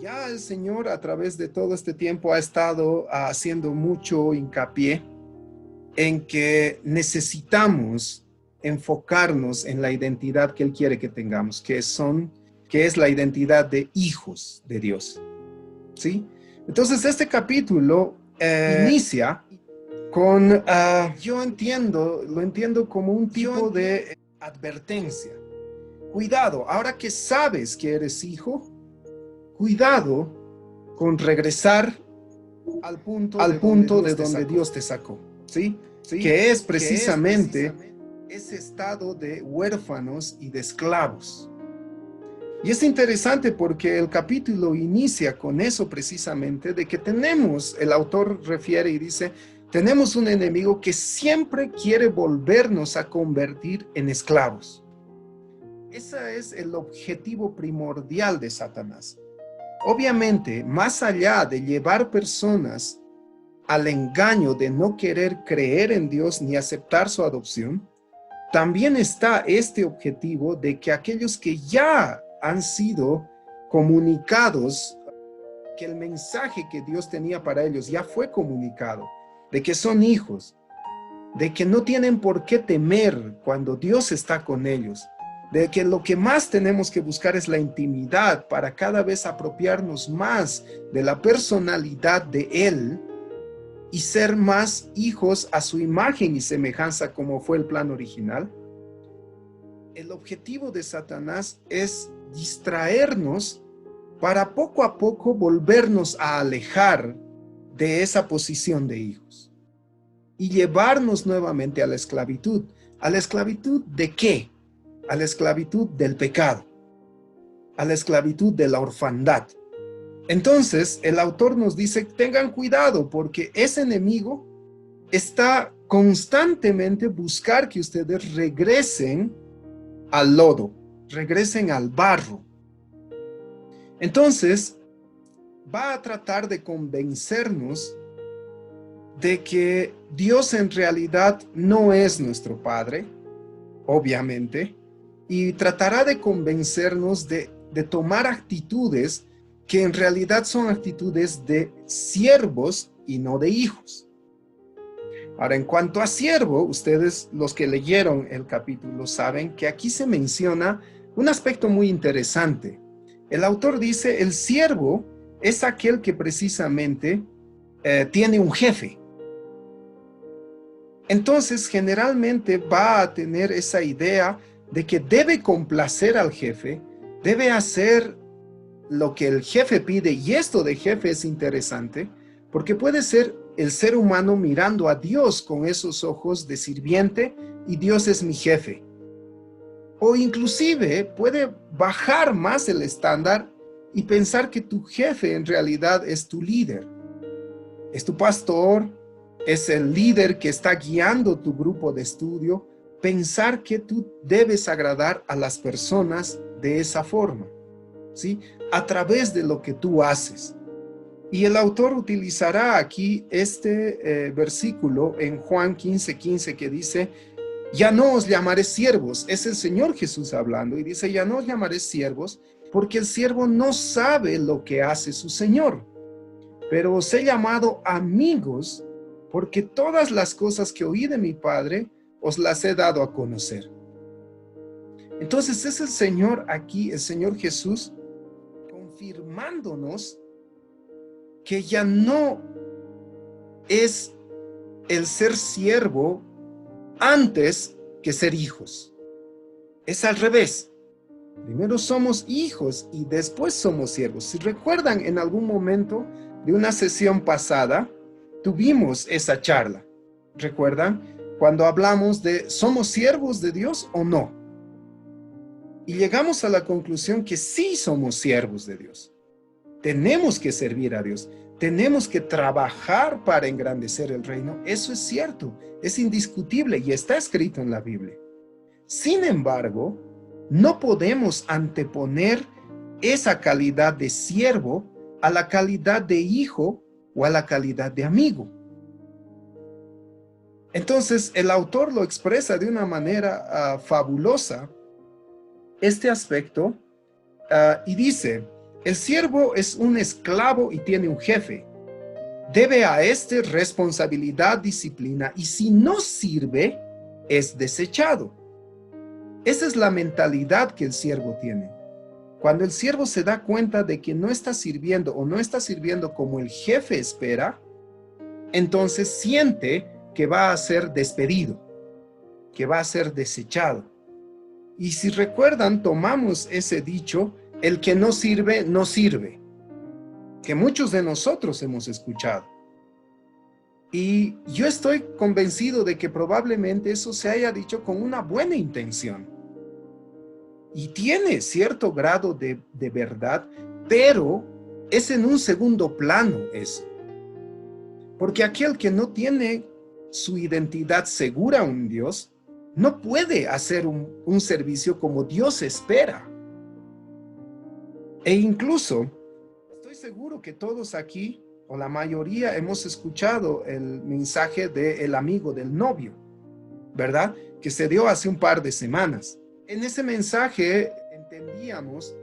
Ya el Señor a través de todo este tiempo ha estado haciendo mucho hincapié en que necesitamos enfocarnos en la identidad que Él quiere que tengamos, que es la identidad de hijos de Dios, ¿sí? Entonces este capítulo inicia con, lo entiendo como un tipo de advertencia. Cuidado, ahora que sabes que eres hijo, cuidado con regresar al punto de donde Dios te sacó, ¿sí? Que es precisamente ese estado de huérfanos y de esclavos. Y es interesante porque el capítulo inicia con eso precisamente, de que el autor refiere y dice, tenemos un enemigo que siempre quiere volvernos a convertir en esclavos. Ese es el objetivo primordial de Satanás. Obviamente, más allá de llevar personas al engaño de no querer creer en Dios ni aceptar su adopción, también está este objetivo de que aquellos que ya han sido comunicados, que el mensaje que Dios tenía para ellos ya fue comunicado, de que son hijos, de que no tienen por qué temer cuando Dios está con ellos, de que lo que más tenemos que buscar es la intimidad para cada vez apropiarnos más de la personalidad de Él y ser más hijos a su imagen y semejanza como fue el plan original. El objetivo de Satanás es distraernos para poco a poco volvernos a alejar de esa posición de hijos y llevarnos nuevamente a la esclavitud. ¿A la esclavitud de qué? A la esclavitud del pecado, a la esclavitud de la orfandad. Entonces, el autor nos dice, tengan cuidado porque ese enemigo está constantemente buscar que ustedes regresen al lodo, regresen al barro. Entonces, va a tratar de convencernos de que Dios en realidad no es nuestro Padre, obviamente, y tratará de convencernos de tomar actitudes que en realidad son actitudes de siervos y no de hijos. Ahora, en cuanto a siervo, ustedes, los que leyeron el capítulo, saben que aquí se menciona un aspecto muy interesante. El autor dice, el siervo es aquel que precisamente tiene un jefe. Entonces, generalmente va a tener esa idea de que debe complacer al jefe, debe hacer lo que el jefe pide, y esto de jefe es interesante, porque puede ser el ser humano mirando a Dios con esos ojos de sirviente, y Dios es mi jefe. O inclusive puede bajar más el estándar y pensar que tu jefe en realidad es tu líder, es tu pastor, es el líder que está guiando tu grupo de estudio, pensar que tú debes agradar a las personas de esa forma, ¿sí? A través de lo que tú haces. Y el autor utilizará aquí este versículo en Juan 15:15 que dice, ya no os llamaré siervos, es el Señor Jesús hablando, y dice, ya no os llamaré siervos, porque el siervo no sabe lo que hace su Señor, pero os he llamado amigos, porque todas las cosas que oí de mi Padre, os las he dado a conocer. Entonces es el Señor aquí, el Señor Jesús, confirmándonos que ya no es el ser siervo antes que ser hijos. Es al revés. Primero somos hijos y después somos siervos. Si recuerdan, en algún momento de una sesión pasada, tuvimos esa charla. ¿Recuerdan? Cuando hablamos de ¿somos siervos de Dios o no? Y llegamos a la conclusión que sí somos siervos de Dios. Tenemos que servir a Dios. Tenemos que trabajar para engrandecer el reino. Eso es cierto, es indiscutible y está escrito en la Biblia. Sin embargo, no podemos anteponer esa calidad de siervo a la calidad de hijo o a la calidad de amigo. Entonces, el autor lo expresa de una manera fabulosa, este aspecto, y dice, el siervo es un esclavo y tiene un jefe. Debe a este responsabilidad, disciplina, y si no sirve, es desechado. Esa es la mentalidad que el siervo tiene. Cuando el siervo se da cuenta de que no está sirviendo o no está sirviendo como el jefe espera, entonces siente que va a ser despedido, que va a ser desechado. Y si recuerdan, tomamos ese dicho, el que no sirve, no sirve, que muchos de nosotros hemos escuchado. Y yo estoy convencido de que probablemente eso se haya dicho con una buena intención. Y tiene cierto grado de verdad, pero es en un segundo plano eso. Porque aquel que no tiene su identidad segura en Dios, no puede hacer un servicio como Dios espera. E incluso, estoy seguro que todos aquí, o la mayoría, hemos escuchado el mensaje del amigo del novio, ¿verdad? Que se dio hace un par de semanas. En ese mensaje entendíamos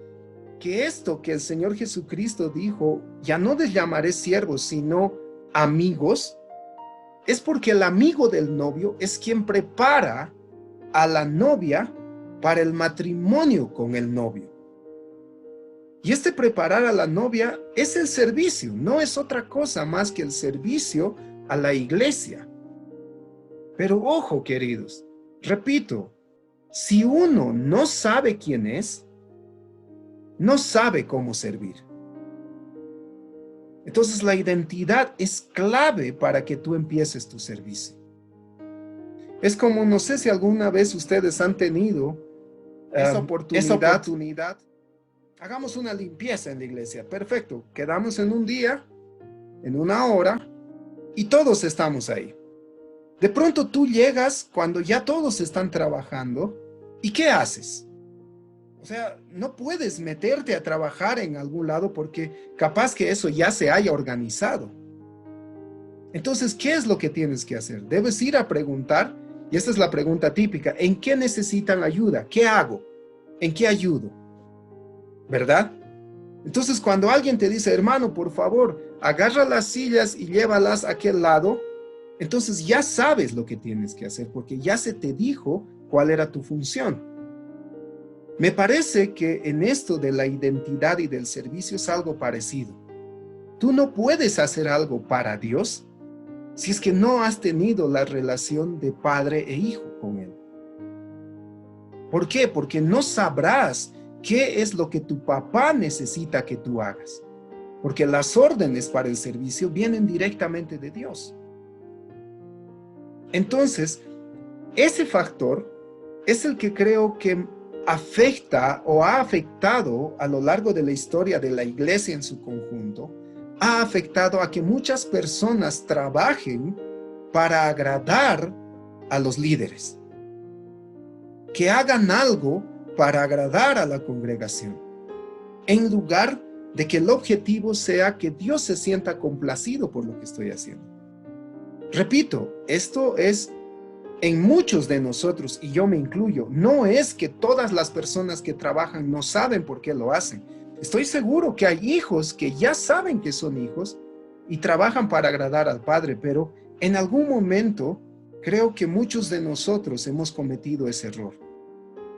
que esto que el Señor Jesucristo dijo, ya no les llamaré siervos, sino amigos, es porque el amigo del novio es quien prepara a la novia para el matrimonio con el novio. Y este preparar a la novia es el servicio, no es otra cosa más que el servicio a la iglesia. Pero ojo, queridos, repito, si uno no sabe quién es, no sabe cómo servir. Entonces la identidad es clave para que tú empieces tu servicio. Es como, no sé si alguna vez ustedes han tenido esa oportunidad. Hagamos una limpieza en la iglesia. Perfecto. Quedamos en un día, en una hora, y todos estamos ahí. De pronto tú llegas cuando ya todos están trabajando, ¿y qué haces? O sea, no puedes meterte a trabajar en algún lado porque capaz que eso ya se haya organizado. Entonces, ¿qué es lo que tienes que hacer? Debes ir a preguntar, y esta es la pregunta típica, ¿en qué necesitan ayuda? ¿Qué hago? ¿En qué ayudo? ¿Verdad? Entonces, cuando alguien te dice, hermano, por favor, agarra las sillas y llévalas a aquel lado, entonces ya sabes lo que tienes que hacer, porque ya se te dijo cuál era tu función. Me parece que en esto de la identidad y del servicio es algo parecido. Tú no puedes hacer algo para Dios si es que no has tenido la relación de padre e hijo con Él. ¿Por qué? Porque no sabrás qué es lo que tu papá necesita que tú hagas. Porque las órdenes para el servicio vienen directamente de Dios. Entonces, ese factor es el que creo que afecta o ha afectado a lo largo de la historia de la iglesia en su conjunto, ha afectado a que muchas personas trabajen para agradar a los líderes, que hagan algo para agradar a la congregación, en lugar de que el objetivo sea que Dios se sienta complacido por lo que estoy haciendo. Repito, esto es en muchos de nosotros, y yo me incluyo, no es que todas las personas que trabajan no saben por qué lo hacen. Estoy seguro que hay hijos que ya saben que son hijos y trabajan para agradar al Padre, pero en algún momento creo que muchos de nosotros hemos cometido ese error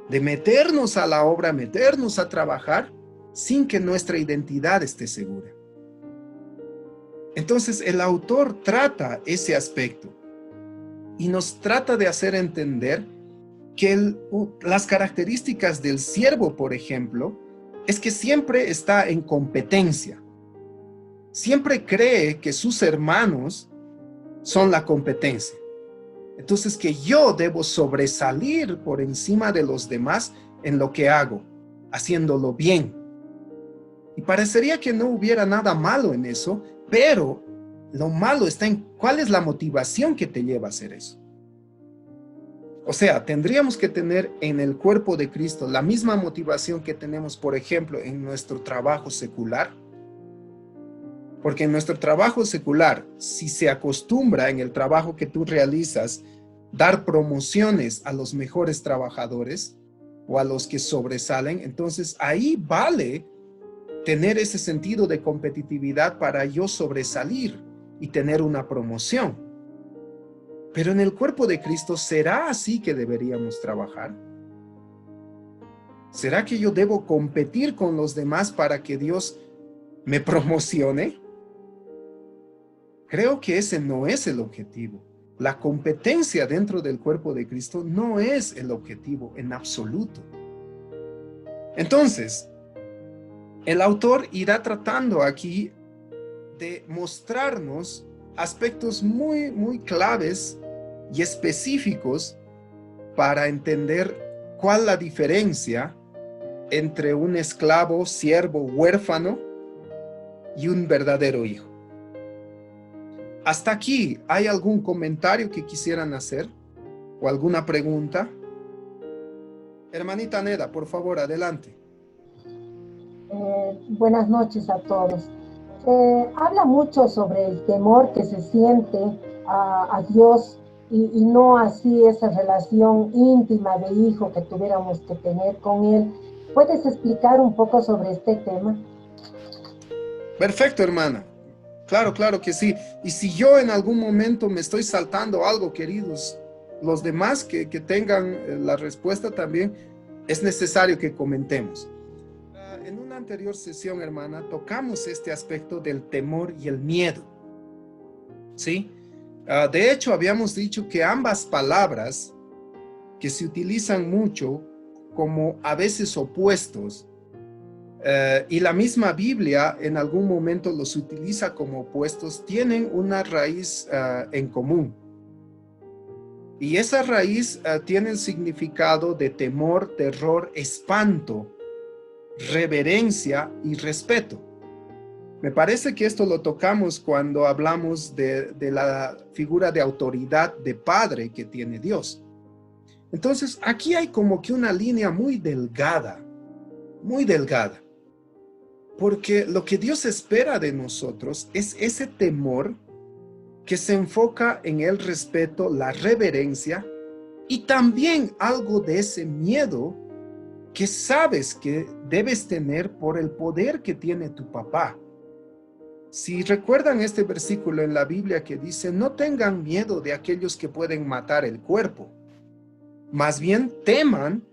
de meternos a la obra, meternos a trabajar sin que nuestra identidad esté segura. Entonces el autor trata ese aspecto y nos trata de hacer entender que las características del siervo, por ejemplo, es que siempre está en competencia. Siempre cree que sus hermanos son la competencia. Entonces que yo debo sobresalir por encima de los demás en lo que hago, haciéndolo bien. Y parecería que no hubiera nada malo en eso, pero lo malo está en cuál es la motivación que te lleva a hacer eso. O sea, tendríamos que tener en el cuerpo de Cristo la misma motivación que tenemos, por ejemplo, en nuestro trabajo secular. Porque en nuestro trabajo secular, si se acostumbra en el trabajo que tú realizas, dar promociones a los mejores trabajadores o a los que sobresalen, entonces ahí vale tener ese sentido de competitividad para yo sobresalir y tener una promoción. Pero en el cuerpo de Cristo, ¿será así que deberíamos trabajar? ¿Será que yo debo competir con los demás para que Dios me promocione? Creo que ese no es el objetivo. La competencia dentro del cuerpo de Cristo no es el objetivo en absoluto. Entonces, el autor irá tratando aquí de mostrarnos aspectos muy claves y específicos para entender cuál es la diferencia entre un esclavo, siervo, huérfano y un verdadero hijo. Hasta aquí, ¿hay algún comentario que quisieran hacer? ¿O alguna pregunta? Hermanita Neda, por favor, adelante. Buenas noches a todos. Habla mucho sobre el temor que se siente a Dios y no así esa relación íntima de hijo que tuviéramos que tener con Él. ¿Puedes explicar un poco sobre este tema? Perfecto, hermana. Claro que sí. Y si yo en algún momento me estoy saltando algo, queridos, los demás que tengan la respuesta también, es necesario que comentemos. En una anterior sesión, hermana, tocamos este aspecto del temor y el miedo. ¿Sí? De hecho, habíamos dicho que ambas palabras que se utilizan mucho como a veces opuestos, y la misma Biblia en algún momento los utiliza como opuestos, tienen una raíz en común. Y esa raíz tiene el significado de temor, terror, espanto, reverencia y respeto. Me parece que esto lo tocamos cuando hablamos de la figura de autoridad de padre que tiene Dios. Entonces, aquí hay como que una línea muy delgada, porque lo que Dios espera de nosotros es ese temor que se enfoca en el respeto, la reverencia y también algo de ese miedo que sabes que debes tener por el poder que tiene tu papá. Si recuerdan este versículo en la Biblia que dice, no tengan miedo de aquellos que pueden matar el cuerpo, más bien teman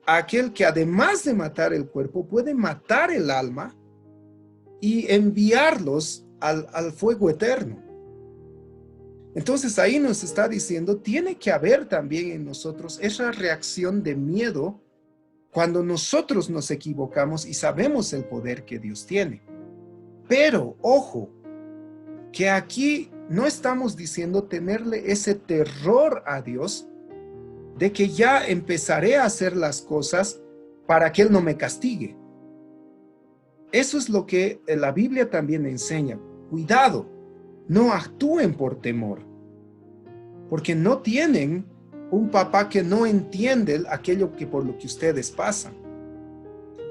a aquel que además de matar el cuerpo puede matar el alma y enviarlos al fuego eterno. Entonces ahí nos está diciendo, tiene que haber también en nosotros esa reacción de miedo cuando nosotros nos equivocamos y sabemos el poder que Dios tiene. Pero, ojo, que aquí no estamos diciendo tenerle ese terror a Dios de que ya empezaré a hacer las cosas para que Él no me castigue. Eso es lo que la Biblia también enseña. Cuidado, no actúen por temor, porque no tienen un papá que no entiende aquello que por lo que ustedes pasan.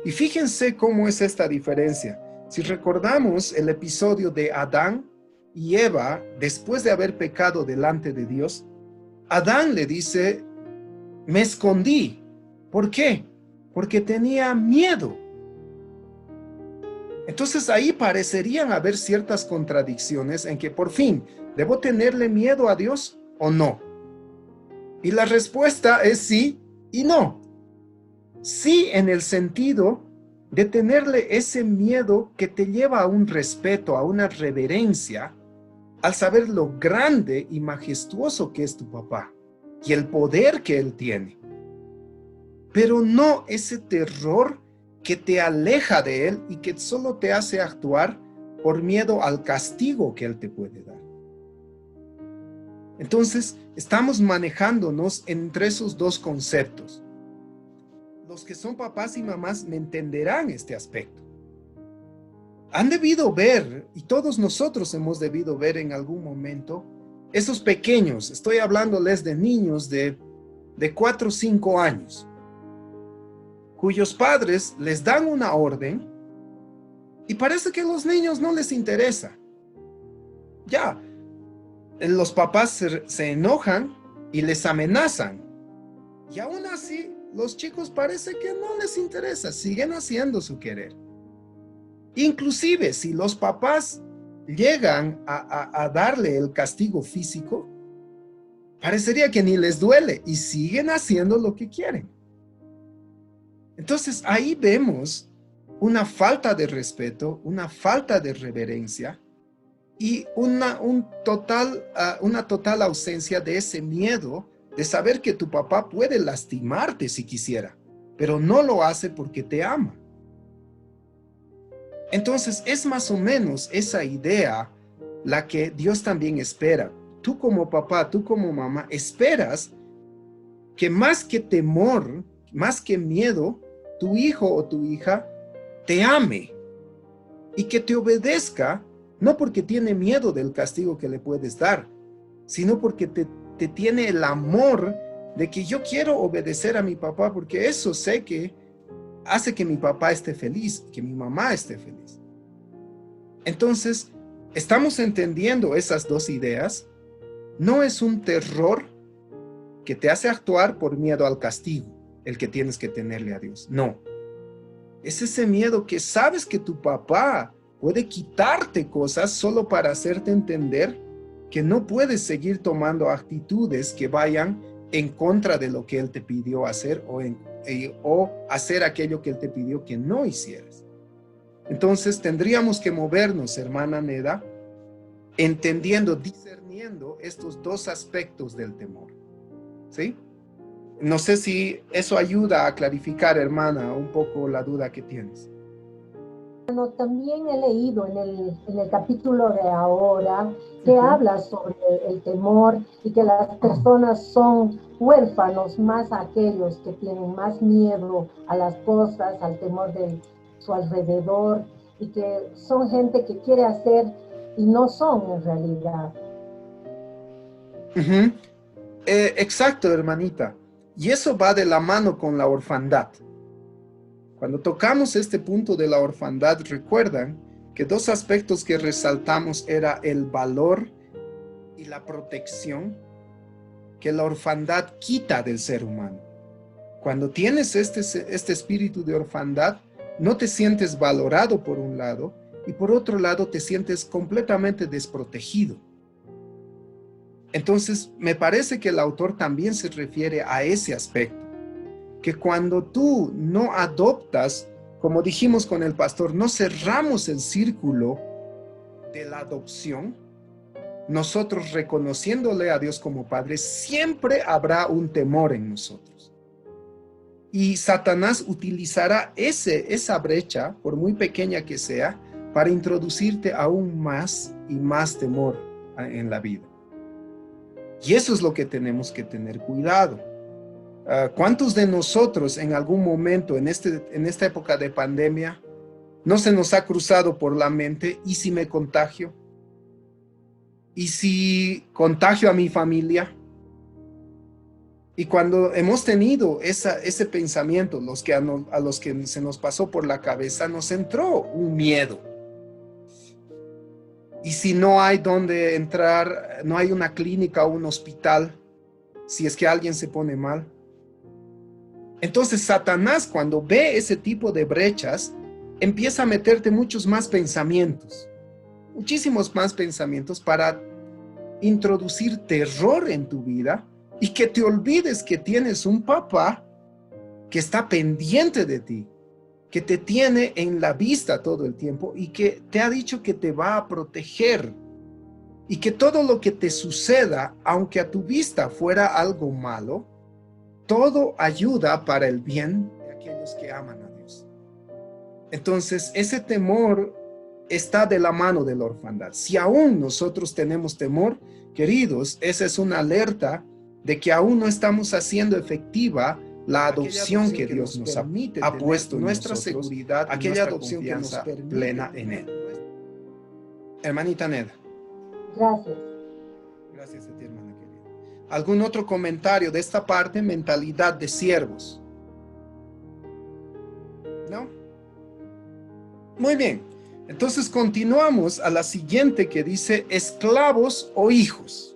Y fíjense cómo es esta diferencia. Si recordamos el episodio de Adán y Eva, después de haber pecado delante de Dios, Adán le dice, me escondí. ¿Por qué? Porque tenía miedo. Entonces ahí parecerían haber ciertas contradicciones en que por fin, ¿debo tenerle miedo a Dios o no? Y la respuesta es sí y no. Sí en el sentido de tenerle ese miedo que te lleva a un respeto, a una reverencia, al saber lo grande y majestuoso que es tu papá y el poder que él tiene. Pero no ese terror que te aleja de él y que solo te hace actuar por miedo al castigo que él te puede dar. Entonces, estamos manejándonos entre esos dos conceptos. Los que son papás y mamás me entenderán este aspecto. Han debido ver, y todos nosotros hemos debido ver en algún momento, esos pequeños, estoy hablándoles de niños de 4 o 5 años, cuyos padres les dan una orden y parece que a los niños no les interesa. Ya, los papás se enojan y les amenazan. Y aún así, los chicos parece que no les interesa, siguen haciendo su querer. Inclusive, si los papás llegan a darle el castigo físico, parecería que ni les duele y siguen haciendo lo que quieren. Entonces, ahí vemos una falta de respeto, una falta de reverencia y una total ausencia de ese miedo de saber que tu papá puede lastimarte si quisiera, pero no lo hace porque te ama. Entonces, es más o menos esa idea la que Dios también espera. Tú como papá, tú como mamá, esperas que más que temor, más que miedo, tu hijo o tu hija te ame y que te obedezca, no porque tiene miedo del castigo que le puedes dar, sino porque te tiene el amor de que yo quiero obedecer a mi papá porque eso sé que hace que mi papá esté feliz, que mi mamá esté feliz. Entonces, estamos entendiendo esas dos ideas. No es un terror que te hace actuar por miedo al castigo, el que tienes que tenerle a Dios. No. Es ese miedo que sabes que tu papá puede quitarte cosas solo para hacerte entender que no puedes seguir tomando actitudes que vayan en contra de lo que Él te pidió hacer o hacer aquello que Él te pidió que no hicieras. Entonces tendríamos que movernos, hermana Neda, entendiendo, discerniendo estos dos aspectos del temor. ¿Sí? No sé si eso ayuda a clarificar, hermana, un poco la duda que tienes. Bueno, también he leído en el capítulo de ahora que habla sobre el temor y que las personas son huérfanos, más aquellos que tienen más miedo a las cosas, al temor de su alrededor, y que son gente que quiere hacer y no son en realidad. Exacto, hermanita. Y eso va de la mano con la orfandad. Cuando tocamos este punto de la orfandad, recuerdan que dos aspectos que resaltamos era el valor y la protección que la orfandad quita del ser humano. Cuando tienes este espíritu de orfandad, no te sientes valorado por un lado y por otro lado te sientes completamente desprotegido. Entonces, me parece que el autor también se refiere a ese aspecto, que cuando tú no adoptas, como dijimos con el pastor, no cerramos el círculo de la adopción, nosotros reconociéndole a Dios como Padre, siempre habrá un temor en nosotros. Y Satanás utilizará esa brecha, por muy pequeña que sea, para introducirte aún más y más temor en la vida. Y eso es lo que tenemos que tener cuidado. ¿Cuántos de nosotros en algún momento en esta época de pandemia no se nos ha cruzado por la mente, ¿y si me contagio? ¿Y si contagio a mi familia? Y cuando hemos tenido ese pensamiento, a los que se nos pasó por la cabeza, nos entró un miedo. Y si no hay dónde entrar, no hay una clínica o un hospital, si es que alguien se pone mal. Entonces Satanás, cuando ve ese tipo de brechas, empieza a meterte muchos más pensamientos, muchísimos más pensamientos para introducir terror en tu vida y que te olvides que tienes un papá que está pendiente de ti, que te tiene en la vista todo el tiempo y que te ha dicho que te va a proteger y que todo lo que te suceda, aunque a tu vista fuera algo malo, todo ayuda para el bien de aquellos que aman a Dios. Entonces, ese temor está de la mano de la orfandad. Si aún nosotros tenemos temor, queridos, esa es una alerta de que aún no estamos haciendo efectiva la adopción que Dios nos ha puesto en nuestra seguridad, aquella adopción que nos permite plena en Él. Hermanita Neda. Gracias. Gracias a ti, hermana querida. ¿Algún otro comentario de esta parte? Mentalidad de siervos. ¿No? Muy bien. Entonces continuamos a la siguiente que dice esclavos o hijos.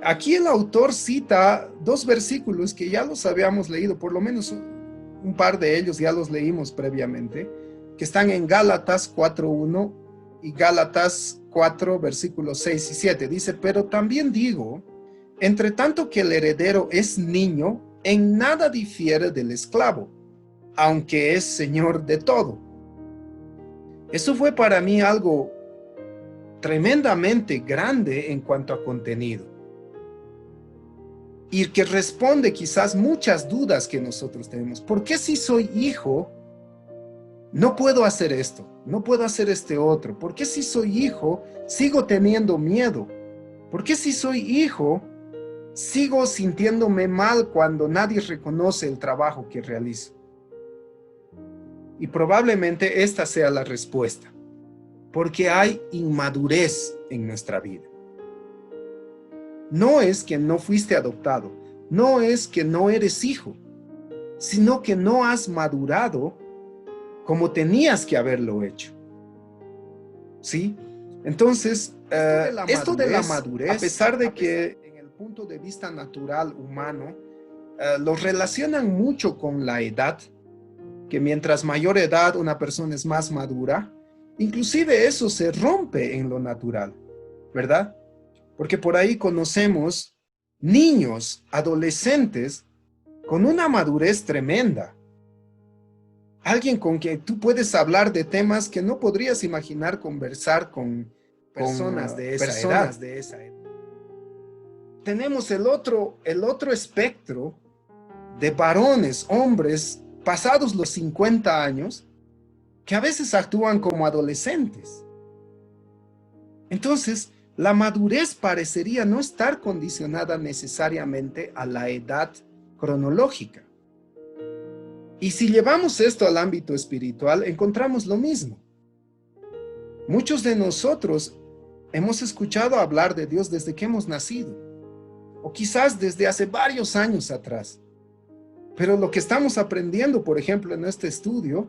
Aquí el autor cita dos versículos que ya los habíamos leído, por lo menos un par de ellos ya los leímos previamente, que están en Gálatas 4:1 y Gálatas 4, versículos 6 y 7. Dice, pero también digo, entre tanto que el heredero es niño, en nada difiere del esclavo, aunque es señor de todo. Eso fue para mí algo tremendamente grande en cuanto a contenido. Y que responde quizás muchas dudas que nosotros tenemos. ¿Por qué si soy hijo, no puedo hacer esto? No puedo hacer este otro. ¿Por qué si soy hijo, sigo teniendo miedo? ¿Por qué si soy hijo, sigo sintiéndome mal cuando nadie reconoce el trabajo que realizo? Y probablemente esta sea la respuesta. Porque hay inmadurez en nuestra vida. No es que no fuiste adoptado, no es que no eres hijo, sino que no has madurado como tenías que haberlo hecho. ¿Sí? Entonces, esto de la madurez, a pesar de que en el punto de vista natural humano, lo relacionan mucho con la edad, que mientras mayor edad una persona es más madura, inclusive eso se rompe en lo natural, ¿verdad? Porque por ahí conocemos niños, adolescentes, con una madurez tremenda. Alguien con quien tú puedes hablar de temas que no podrías imaginar conversar con personas de esa edad. Tenemos el otro espectro de varones, hombres, pasados los 50 años, que a veces actúan como adolescentes. Entonces, la madurez parecería no estar condicionada necesariamente a la edad cronológica. Y si llevamos esto al ámbito espiritual, encontramos lo mismo. Muchos de nosotros hemos escuchado hablar de Dios desde que hemos nacido, o quizás desde hace varios años atrás. Pero lo que estamos aprendiendo, por ejemplo, en este estudio,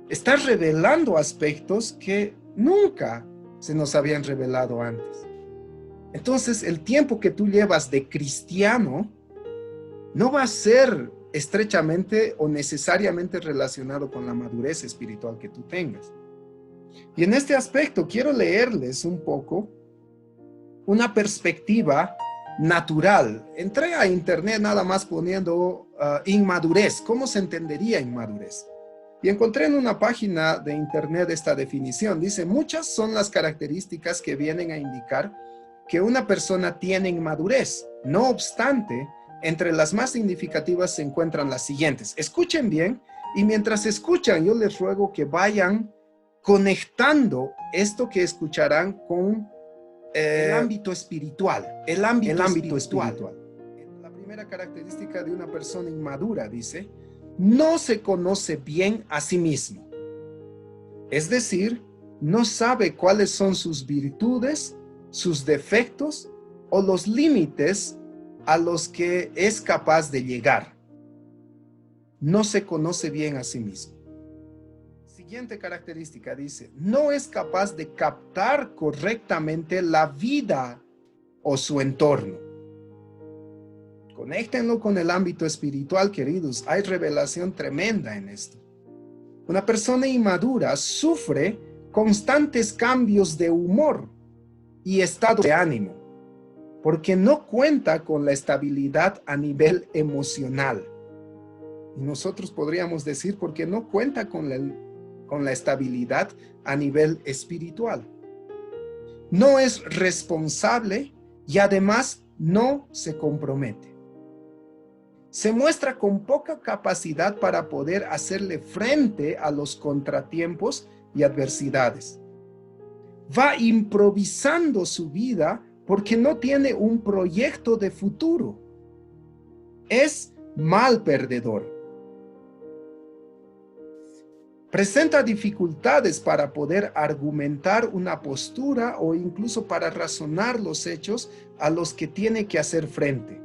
está revelando aspectos que nunca se nos habían revelado antes. Entonces, el tiempo que tú llevas de cristiano no va a ser estrechamente o necesariamente relacionado con la madurez espiritual que tú tengas. Y en este aspecto quiero leerles un poco una perspectiva natural. Entré a internet nada más poniendo inmadurez. ¿Cómo se entendería inmadurez? Y encontré en una página de internet esta definición. Dice, muchas son las características que vienen a indicar que una persona tiene inmadurez. No obstante, entre las más significativas se encuentran las siguientes. Escuchen bien, y mientras escuchan, yo les ruego que vayan conectando esto que escucharán con el ámbito espiritual. El ámbito espiritual. La primera característica de una persona inmadura, dice, no se conoce bien a sí mismo. Es decir, no sabe cuáles son sus virtudes, sus defectos o los límites a los que es capaz de llegar. No se conoce bien a sí mismo. Siguiente característica dice, no es capaz de captar correctamente la vida o su entorno. Conéctenlo con el ámbito espiritual, queridos. Hay revelación tremenda en esto. Una persona inmadura sufre constantes cambios de humor y estado de ánimo, porque no cuenta con la estabilidad a nivel emocional. Y nosotros podríamos decir porque no cuenta con la estabilidad a nivel espiritual. No es responsable y además no se compromete. Se muestra con poca capacidad para poder hacerle frente a los contratiempos y adversidades. Va improvisando su vida porque no tiene un proyecto de futuro. Es mal perdedor. Presenta dificultades para poder argumentar una postura o incluso para razonar los hechos a los que tiene que hacer frente.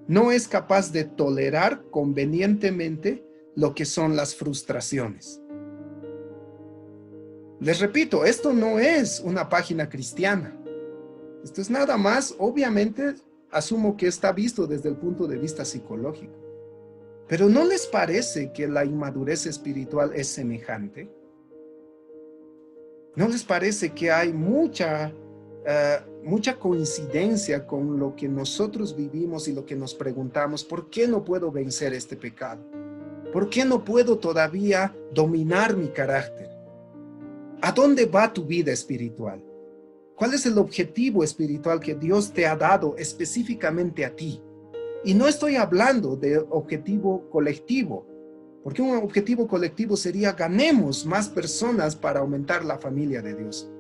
No es capaz de tolerar convenientemente lo que son las frustraciones. Les repito, esto no es una página cristiana. Esto es nada más, obviamente, asumo que está visto desde el punto de vista psicológico. Pero ¿no les parece que la inmadurez espiritual es semejante? ¿No les parece que hay mucha coincidencia con lo que nosotros vivimos y lo que nos preguntamos? ¿Por qué no puedo vencer este pecado? ¿Por qué no puedo todavía dominar mi carácter? ¿A dónde va tu vida espiritual? ¿Cuál es el objetivo espiritual que Dios te ha dado específicamente a ti? Y no estoy hablando de objetivo colectivo, porque un objetivo colectivo sería ganemos más personas para aumentar la familia de Dios.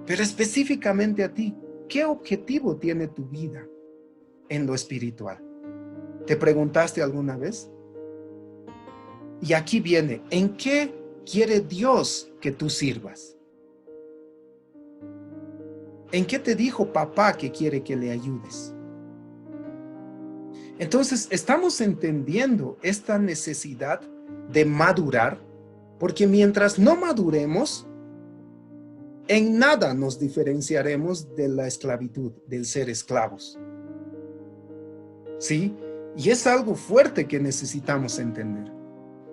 Pero específicamente a ti, ¿qué objetivo tiene tu vida en lo espiritual? ¿Te preguntaste alguna vez? Y aquí viene, ¿en qué quiere Dios que tú sirvas? ¿En qué te dijo papá que quiere que le ayudes? Entonces, estamos entendiendo esta necesidad de madurar, porque mientras no maduremos, en nada nos diferenciaremos de la esclavitud, del ser esclavos. ¿Sí? Y es algo fuerte que necesitamos entender.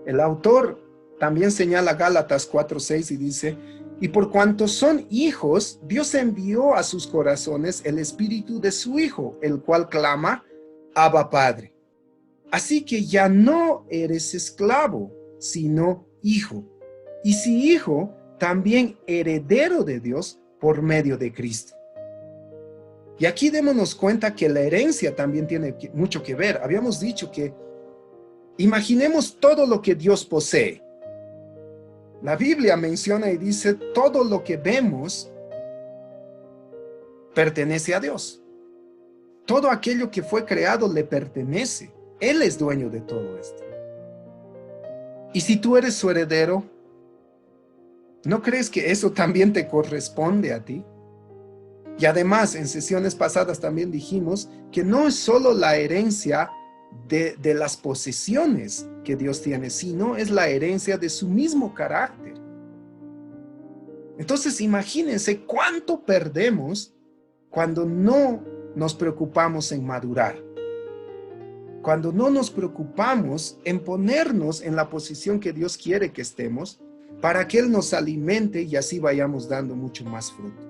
El autor también señala Gálatas 4:6 y dice, y por cuanto son hijos, Dios envió a sus corazones el espíritu de su Hijo, el cual clama, Abba Padre. Así que ya no eres esclavo, sino hijo. Y si hijo, también heredero de Dios por medio de Cristo. Y aquí démonos cuenta que la herencia también tiene mucho que ver. Habíamos dicho que imaginemos todo lo que Dios posee. La Biblia menciona y dice, todo lo que vemos pertenece a Dios. Todo aquello que fue creado le pertenece. Él es dueño de todo esto. Y si tú eres su heredero, ¿no crees que eso también te corresponde a ti? Y además, en sesiones pasadas también dijimos que no es solo la herencia de las posesiones que Dios tiene, sino es la herencia de su mismo carácter. Entonces, imagínense cuánto perdemos cuando no nos preocupamos en madurar. Cuando no nos preocupamos en ponernos en la posición que Dios quiere que estemos, para que Él nos alimente y así vayamos dando mucho más fruto.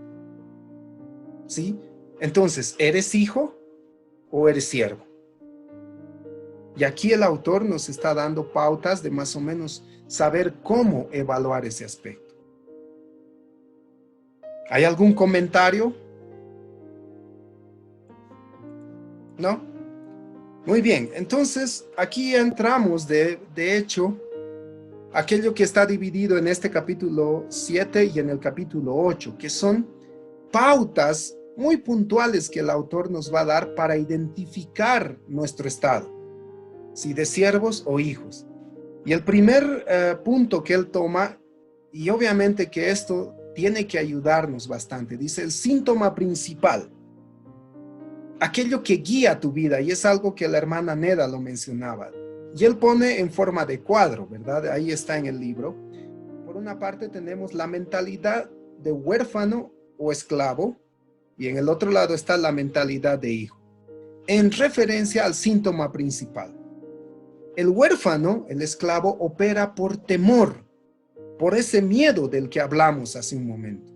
¿Sí? Entonces, ¿eres hijo o eres siervo? Y aquí el autor nos está dando pautas de más o menos saber cómo evaluar ese aspecto. ¿Hay algún comentario? ¿No? Muy bien, entonces aquí entramos de hecho aquello que está dividido en este capítulo 7 y en el capítulo 8, que son pautas muy puntuales que el autor nos va a dar para identificar nuestro estado, si de siervos o hijos. Y el primer punto que él toma, y obviamente que esto tiene que ayudarnos bastante, dice el síntoma principal, aquello que guía tu vida, y es algo que la hermana Neda lo mencionaba. Y él pone en forma de cuadro, ¿verdad? Ahí está en el libro. Por una parte tenemos la mentalidad de huérfano o esclavo, y en el otro lado está la mentalidad de hijo, en referencia al síntoma principal. El huérfano, el esclavo, opera por temor, por ese miedo del que hablamos hace un momento.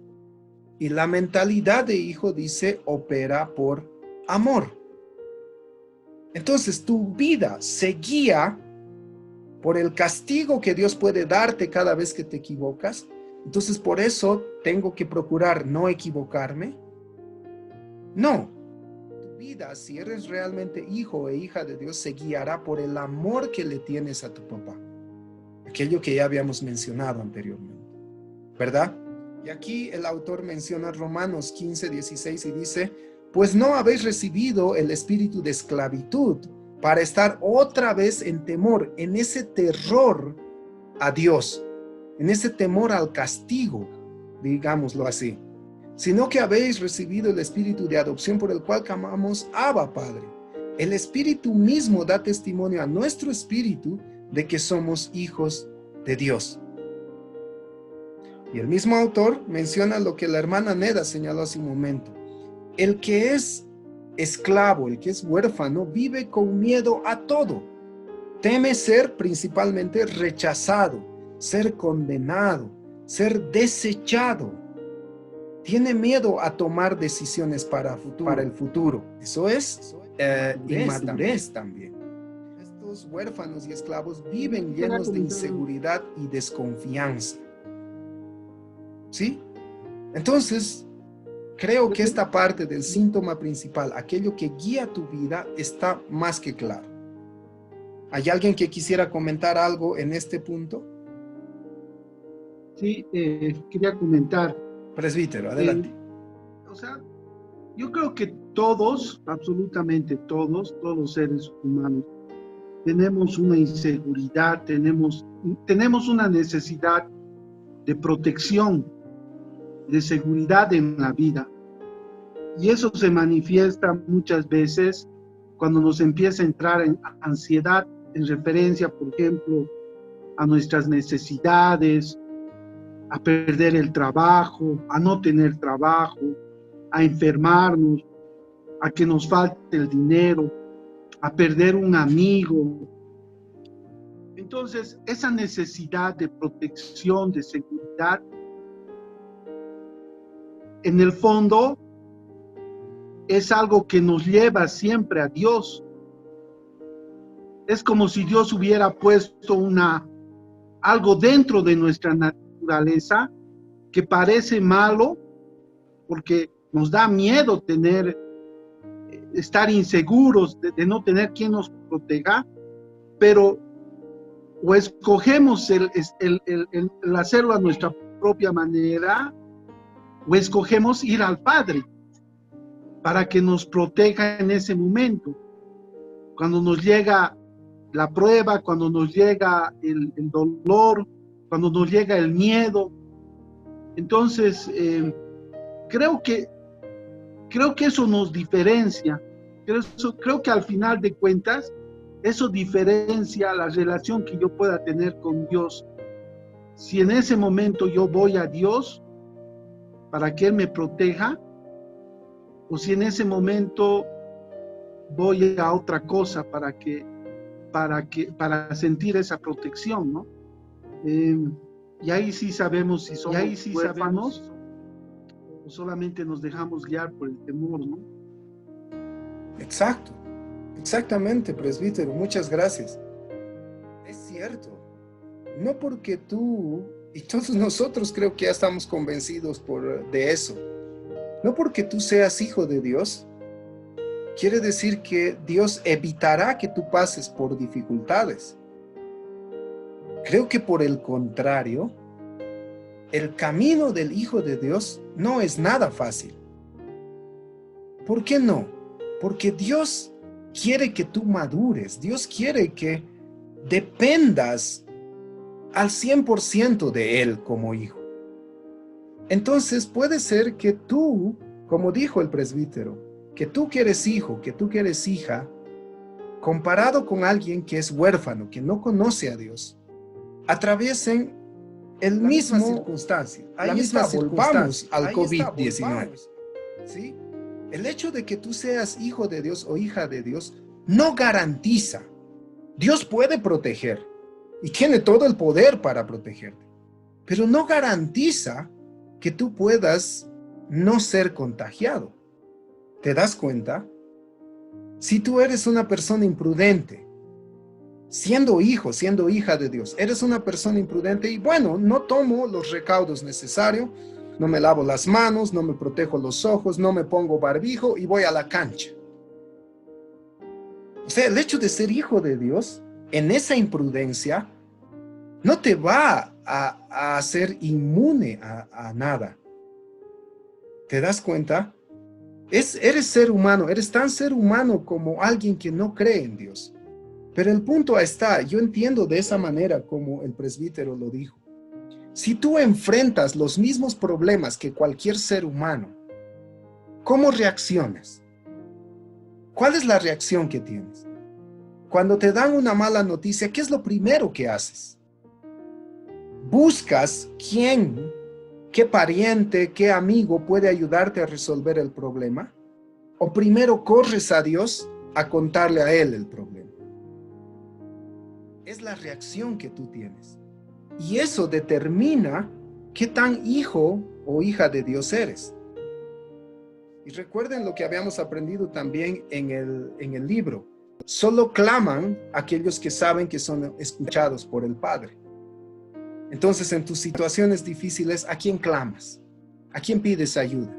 Y la mentalidad de hijo dice, opera por amor. Entonces tu vida se guía por el castigo que Dios puede darte cada vez que te equivocas. Entonces por eso tengo que procurar no equivocarme. No, tu vida, si eres realmente hijo e hija de Dios, se guiará por el amor que le tienes a tu papá. Aquello que ya habíamos mencionado anteriormente, ¿verdad? Y aquí el autor menciona Romanos 15:16 y dice, pues no habéis recibido el espíritu de esclavitud para estar otra vez en temor, en ese terror a Dios, en ese temor al castigo, digámoslo así, sino que habéis recibido el espíritu de adopción por el cual clamamos Abba Padre. El espíritu mismo da testimonio a nuestro espíritu de que somos hijos de Dios. Y el mismo autor menciona lo que la hermana Neda señaló hace un momento. El que es esclavo, el que es huérfano, vive con miedo a todo. Teme ser principalmente rechazado, ser condenado, ser desechado. Tiene miedo a tomar decisiones para el futuro. Eso es inmadurez también. Estos huérfanos y esclavos viven llenos de inseguridad y desconfianza. ¿Sí? Entonces, creo que esta parte del síntoma principal, aquello que guía tu vida, está más que claro. ¿Hay alguien que quisiera comentar algo en este punto? Sí, quería comentar. Presbítero, adelante. O sea, yo creo que todos, absolutamente todos los seres humanos, tenemos una inseguridad, tenemos una necesidad de protección, de seguridad en la vida. Y eso se manifiesta muchas veces cuando nos empieza a entrar en ansiedad en referencia, por ejemplo, a nuestras necesidades, a perder el trabajo, a no tener trabajo, a enfermarnos, a que nos falte el dinero, a perder un amigo. Entonces, esa necesidad de protección, de seguridad, en el fondo, es algo que nos lleva siempre a Dios. Es como si Dios hubiera puesto algo dentro de nuestra naturaleza que parece malo porque nos da miedo estar inseguros, de no tener quien nos proteja, pero o escogemos el hacerlo a nuestra propia manera, o escogemos ir al Padre para que nos proteja en ese momento. Cuando nos llega la prueba, cuando nos llega el dolor, cuando nos llega el miedo. Entonces, creo que eso nos diferencia. Creo que al final de cuentas, eso diferencia la relación que yo pueda tener con Dios. Si en ese momento yo voy a Dios para que Él me proteja, o si en ese momento voy a otra cosa para sentir esa protección, ¿no? Y ahí sí sabemos si somos huérfanos o solamente nos dejamos guiar por el temor, ¿no? Exacto, exactamente, presbítero, muchas gracias. Es cierto, no porque tú y todos nosotros creo que ya estamos convencidos de eso, no porque tú seas hijo de Dios, quiere decir que Dios evitará que tú pases por dificultades. Creo que por el contrario, el camino del Hijo de Dios no es nada fácil. ¿Por qué no? Porque Dios quiere que tú madures, Dios quiere que dependas al 100% de Él como hijo. Entonces puede ser que tú, como dijo el presbítero, que tú que eres hijo, que tú que eres hija, comparado con alguien que es huérfano, que no conoce a Dios, atraviesen el mismo circunstancia. Ahí está, volvamos al COVID-19. ¿Sí? El hecho de que tú seas hijo de Dios o hija de Dios no garantiza. Dios puede proteger y tiene todo el poder para protegerte, pero no garantiza que tú puedas no ser contagiado. ¿Te das cuenta? Si tú eres una persona imprudente, siendo hijo, siendo hija de Dios, eres una persona imprudente y bueno, no tomo los recaudos necesarios, no me lavo las manos, no me protejo los ojos, no me pongo barbijo y voy a la cancha. O sea, el hecho de ser hijo de Dios, en esa imprudencia, no te va a hacer inmune a nada. ¿Te das cuenta? Eres ser humano, eres tan ser humano como alguien que no cree en Dios. Pero el punto está, yo entiendo de esa manera como el presbítero lo dijo. Si tú enfrentas los mismos problemas que cualquier ser humano, ¿cómo reaccionas? ¿Cuál es la reacción que tienes? Cuando te dan una mala noticia, ¿qué es lo primero que haces? Buscas quién ¿qué pariente, qué amigo puede ayudarte a resolver el problema? ¿O primero corres a Dios a contarle a Él el problema? Es la reacción que tú tienes. Y eso determina qué tan hijo o hija de Dios eres. Y recuerden lo que habíamos aprendido también en el libro. Solo claman aquellos que saben que son escuchados por el Padre. Entonces, en tus situaciones difíciles, ¿a quién clamas? ¿A quién pides ayuda?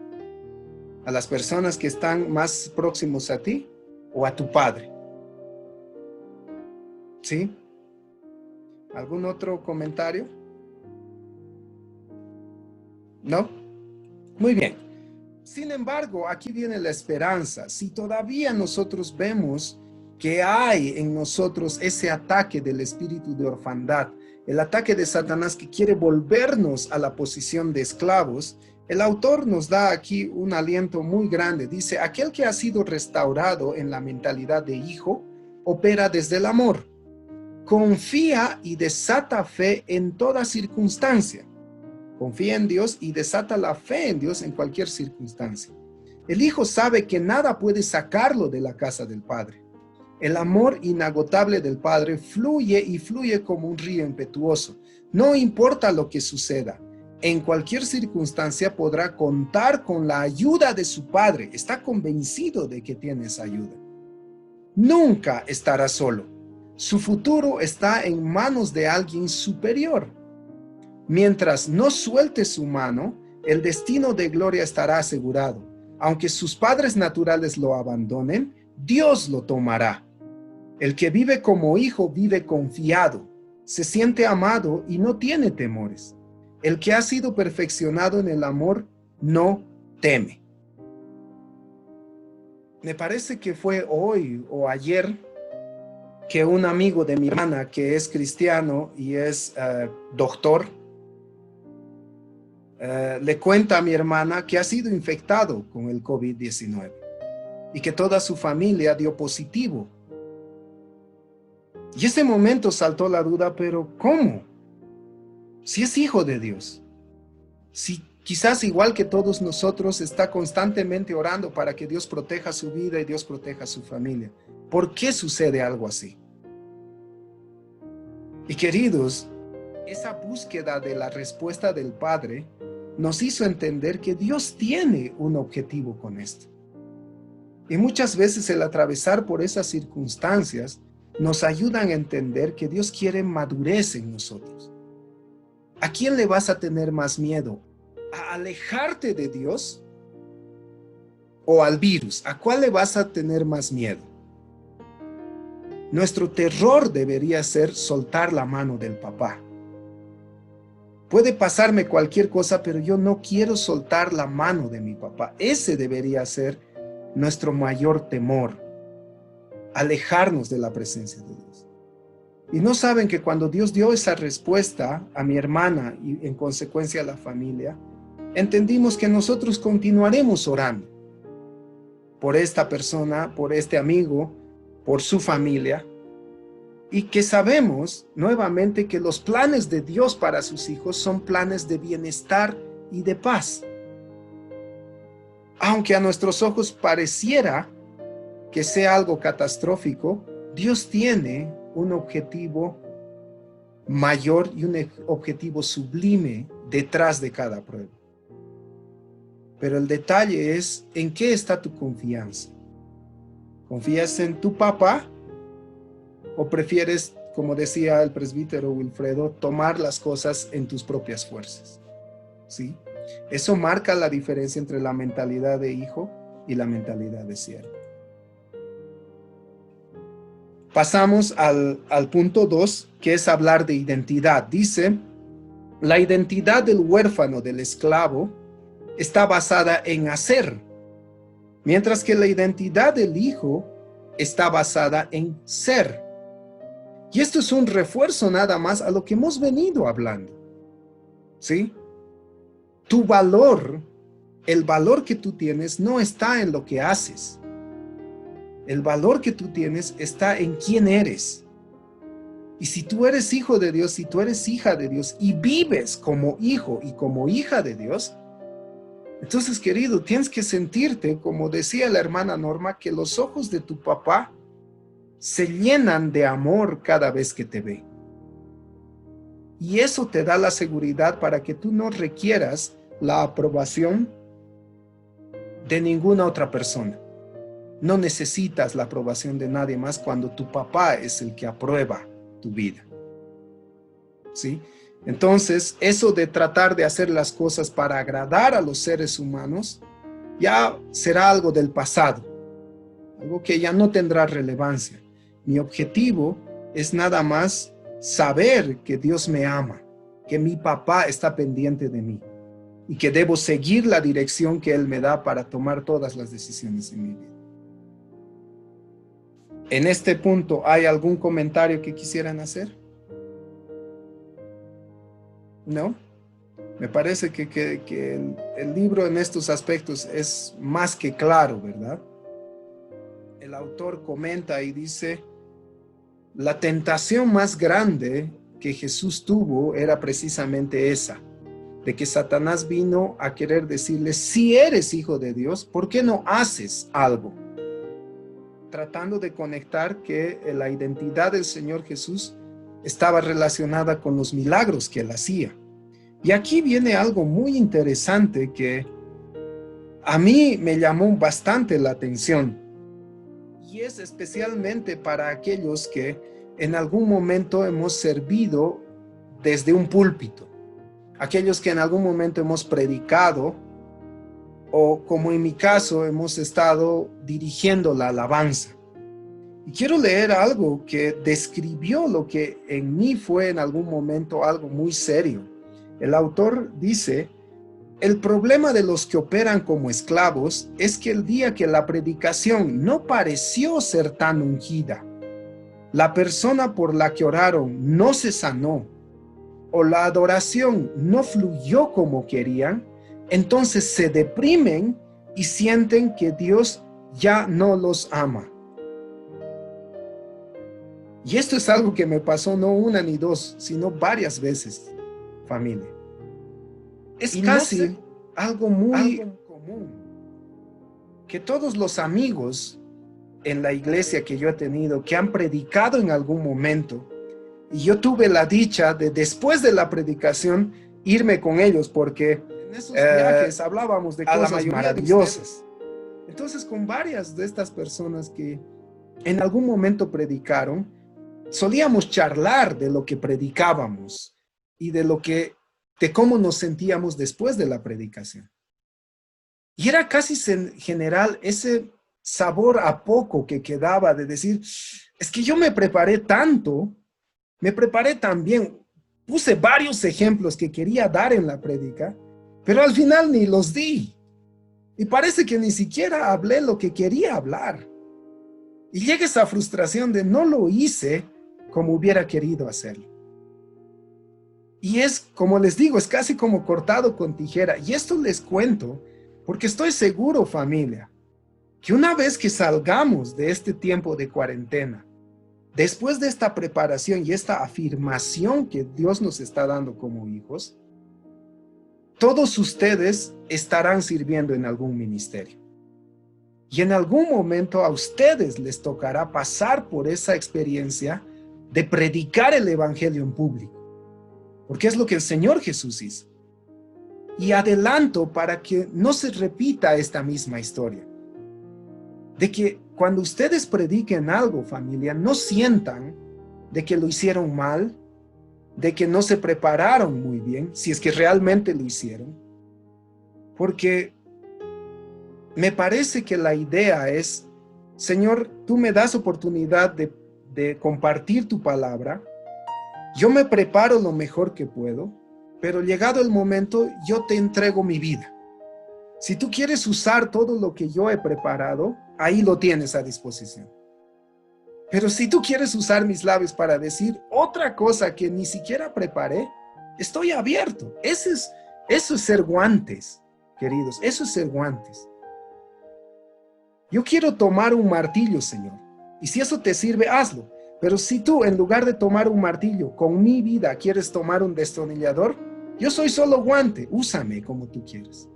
¿A las personas que están más próximos a ti o a tu Padre? ¿Sí? ¿Algún otro comentario? ¿No? Muy bien. Sin embargo, aquí viene la esperanza. Si todavía nosotros vemos que hay en nosotros ese ataque del espíritu de orfandad, el ataque de Satanás que quiere volvernos a la posición de esclavos, el autor nos da aquí un aliento muy grande. Dice, aquel que ha sido restaurado en la mentalidad de hijo, opera desde el amor. Confía y desata fe en toda circunstancia. Confía en Dios y desata la fe en Dios en cualquier circunstancia. El hijo sabe que nada puede sacarlo de la casa del Padre. El amor inagotable del Padre fluye y fluye como un río impetuoso. No importa lo que suceda, en cualquier circunstancia podrá contar con la ayuda de su Padre. Está convencido de que tiene esa ayuda. Nunca estará solo. Su futuro está en manos de alguien superior. Mientras no suelte su mano, el destino de gloria estará asegurado. Aunque sus padres naturales lo abandonen, Dios lo tomará. El que vive como hijo vive confiado, se siente amado y no tiene temores. El que ha sido perfeccionado en el amor no teme. Me parece que fue hoy o ayer que un amigo de mi hermana que es cristiano y es doctor, le cuenta a mi hermana que ha sido infectado con el COVID-19 y que toda su familia dio positivo. Y ese momento saltó la duda, pero ¿cómo? Si es hijo de Dios, si quizás igual que todos nosotros está constantemente orando para que Dios proteja su vida y Dios proteja su familia, ¿por qué sucede algo así? Y queridos, esa búsqueda de la respuesta del Padre nos hizo entender que Dios tiene un objetivo con esto. Y muchas veces el atravesar por esas circunstancias nos ayudan a entender que Dios quiere madurez en nosotros. ¿A quién le vas a tener más miedo? ¿A alejarte de Dios o al virus? ¿A cuál le vas a tener más miedo? Nuestro terror debería ser soltar la mano del papá. Puede pasarme cualquier cosa, pero yo no quiero soltar la mano de mi papá. Ese debería ser nuestro mayor temor, alejarnos de la presencia de Dios. Y no saben que cuando Dios dio esa respuesta a mi hermana y en consecuencia a la familia, entendimos que nosotros continuaremos orando por esta persona, por este amigo, por su familia, y que sabemos nuevamente que los planes de Dios para sus hijos son planes de bienestar y de paz. Aunque a nuestros ojos pareciera que sea algo catastrófico, Dios tiene un objetivo mayor y un objetivo sublime detrás de cada prueba. Pero el detalle es, ¿en qué está tu confianza? ¿Confías en tu papá? ¿O prefieres, como decía el presbítero Wilfredo, tomar las cosas en tus propias fuerzas? ¿Sí? Eso marca la diferencia entre la mentalidad de hijo y la mentalidad de siervo. Pasamos al punto 2, que es hablar de identidad. Dice, la identidad del huérfano, del esclavo, está basada en hacer, mientras que la identidad del hijo está basada en ser. Y esto es un refuerzo nada más a lo que hemos venido hablando. ¿Sí? Tu valor, el valor que tú tienes no está en lo que haces. El valor que tú tienes está en quién eres. Y si tú eres hijo de Dios, si tú eres hija de Dios y vives como hijo y como hija de Dios, entonces, querido, tienes que sentirte, como decía la hermana Norma, que los ojos de tu papá se llenan de amor cada vez que te ve. Y eso te da la seguridad para que tú no requieras la aprobación de ninguna otra persona. No necesitas la aprobación de nadie más cuando tu papá es el que aprueba tu vida. ¿Sí? Entonces, eso de tratar de hacer las cosas para agradar a los seres humanos ya será algo del pasado, algo que ya no tendrá relevancia. Mi objetivo es nada más saber que Dios me ama, que mi papá está pendiente de mí y que debo seguir la dirección que Él me da para tomar todas las decisiones en mi vida. En este punto, ¿hay algún comentario que quisieran hacer? ¿No? Me parece que el libro en estos aspectos es más que claro, ¿verdad? El autor comenta y dice, la tentación más grande que Jesús tuvo era precisamente esa, de que Satanás vino a querer decirle, si eres hijo de Dios, ¿por qué no haces algo? Tratando de conectar que la identidad del Señor Jesús estaba relacionada con los milagros que Él hacía. Y aquí viene algo muy interesante que a mí me llamó bastante la atención. Y es especialmente para aquellos que en algún momento hemos servido desde un púlpito. Aquellos que en algún momento hemos predicado o, como en mi caso, hemos estado dirigiendo la alabanza. Y quiero leer algo que describió lo que en mí fue en algún momento algo muy serio. El autor dice, el problema de los que operan como esclavos es que el día que la predicación no pareció ser tan ungida, la persona por la que oraron no se sanó, o la adoración no fluyó como querían, entonces se deprimen y sienten que Dios ya no los ama. Y esto es algo que me pasó no una ni dos, sino varias veces, familia. Es casi algo muy común que todos los amigos en la iglesia que yo he tenido, que han predicado en algún momento, y yo tuve la dicha de después de la predicación irme con ellos, porque en esos viajes hablábamos de cosas maravillosas. Entonces, con varias de estas personas que en algún momento predicaron, solíamos charlar de lo que predicábamos y de cómo nos sentíamos después de la predicación. Y era casi general ese sabor a poco que quedaba de decir, es que yo me preparé tanto, me preparé tan bien, puse varios ejemplos que quería dar en la prédica, pero al final ni los di. Y parece que ni siquiera hablé lo que quería hablar. Y llega esa frustración de no lo hice como hubiera querido hacerlo. Y es, como les digo, es casi como cortado con tijera. Y esto les cuento porque estoy seguro, familia, que una vez que salgamos de este tiempo de cuarentena, después de esta preparación y esta afirmación que Dios nos está dando como hijos, todos ustedes estarán sirviendo en algún ministerio. Y en algún momento a ustedes les tocará pasar por esa experiencia de predicar el evangelio en público. Porque es lo que el Señor Jesús hizo. Y adelanto para que no se repita esta misma historia. De que cuando ustedes prediquen algo, familia, no sientan de que lo hicieron mal, de que no se prepararon muy bien, si es que realmente lo hicieron. Porque me parece que la idea es, Señor, tú me das oportunidad de compartir tu palabra, yo me preparo lo mejor que puedo, pero llegado el momento, yo te entrego mi vida. Si tú quieres usar todo lo que yo he preparado, ahí lo tienes a disposición. Pero si tú quieres usar mis labios para decir otra cosa que ni siquiera preparé, estoy abierto. Eso es ser guantes, queridos, eso es ser guantes. Yo quiero tomar un martillo, Señor, y si eso te sirve, hazlo. Pero si tú, en lugar de tomar un martillo, con mi vida quieres tomar un destornillador, yo soy solo guante, úsame como tú quieres.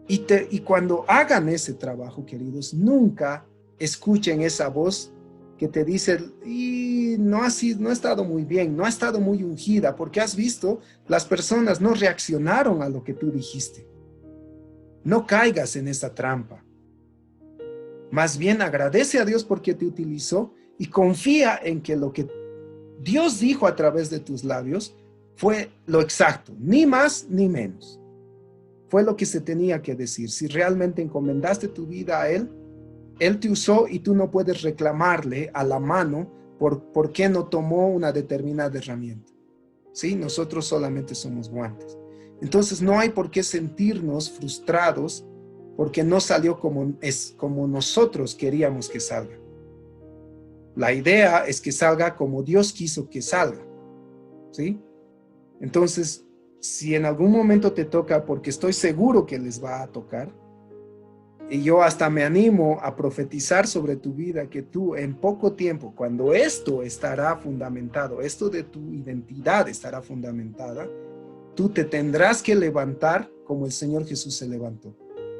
Y cuando hagan ese trabajo, queridos, nunca escuchen esa voz que te dice, y no ha estado muy bien, no ha estado muy ungida, porque has visto, las personas no reaccionaron a lo que tú dijiste. No caigas en esa trampa. Más bien agradece a Dios porque te utilizó y confía en que lo que Dios dijo a través de tus labios fue lo exacto, ni más ni menos. Fue lo que se tenía que decir. Si realmente encomendaste tu vida a Él, Él te usó y tú no puedes reclamarle a la mano por qué no tomó una determinada herramienta. ¿Sí? Nosotros solamente somos guantes. Entonces no hay por qué sentirnos frustrados porque no salió como nosotros queríamos que salga. La idea es que salga como Dios quiso que salga. ¿Sí? Entonces, si en algún momento te toca, porque estoy seguro que les va a tocar, y yo hasta me animo a profetizar sobre tu vida, que tú en poco tiempo, cuando esto estará fundamentado, esto de tu identidad estará fundamentada, tú te tendrás que levantar como el Señor Jesús se levantó,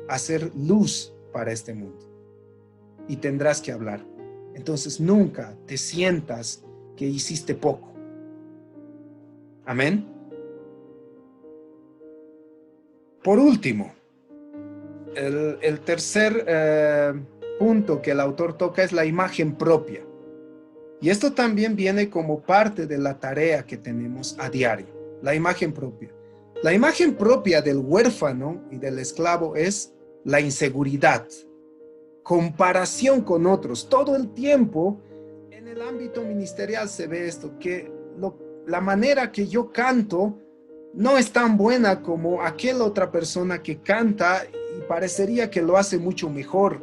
hacer luz para este mundo. Y tendrás que hablar. Entonces nunca te sientas que hiciste poco. Amén. Por último, el tercer punto que el autor toca es la imagen propia. Y esto también viene como parte de la tarea que tenemos a diario, la imagen propia. La imagen propia del huérfano y del esclavo es la inseguridad, comparación con otros. Todo el tiempo en el ámbito ministerial se ve esto, que la manera que yo canto no es tan buena como aquella otra persona que canta y parecería que lo hace mucho mejor.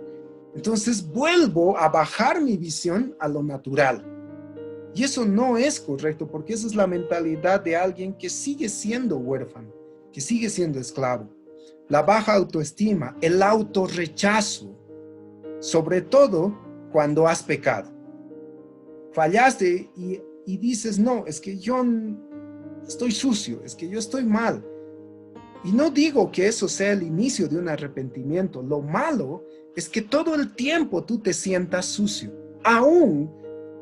Entonces vuelvo a bajar mi visión a lo natural. Y eso no es correcto, porque esa es la mentalidad de alguien que sigue siendo huérfano, que sigue siendo esclavo. La baja autoestima, el autorrechazo, sobre todo cuando has pecado. Fallaste y dices, no, es que yo estoy sucio, es que yo estoy mal. Y no digo que eso sea el inicio de un arrepentimiento. Lo malo es que todo el tiempo tú te sientas sucio, aún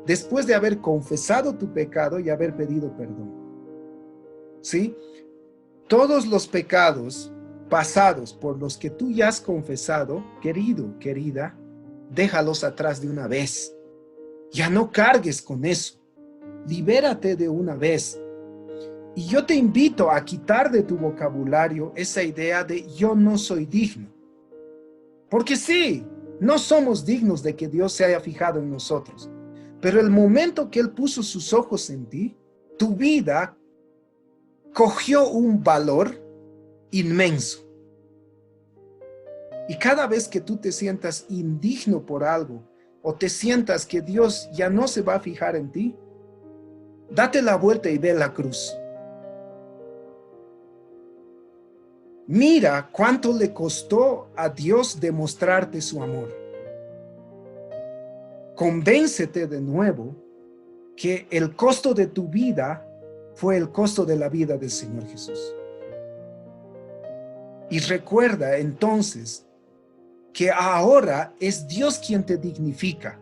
después de haber confesado tu pecado y haber pedido perdón. ¿Sí? Todos los pecados pasados por los que tú ya has confesado, querido, querida, déjalos atrás de una vez. Ya no cargues con eso. Libérate de una vez. Y yo te invito a quitar de tu vocabulario esa idea de yo no soy digno. Porque sí, no somos dignos de que Dios se haya fijado en nosotros. Pero el momento que Él puso sus ojos en ti, tu vida cogió un valor inmenso. Y cada vez que tú te sientas indigno por algo, o te sientas que Dios ya no se va a fijar en ti, date la vuelta y ve la cruz. Mira cuánto le costó a Dios demostrarte su amor. Convéncete de nuevo que el costo de tu vida fue el costo de la vida del Señor Jesús. Y recuerda entonces que ahora es Dios quien te dignifica.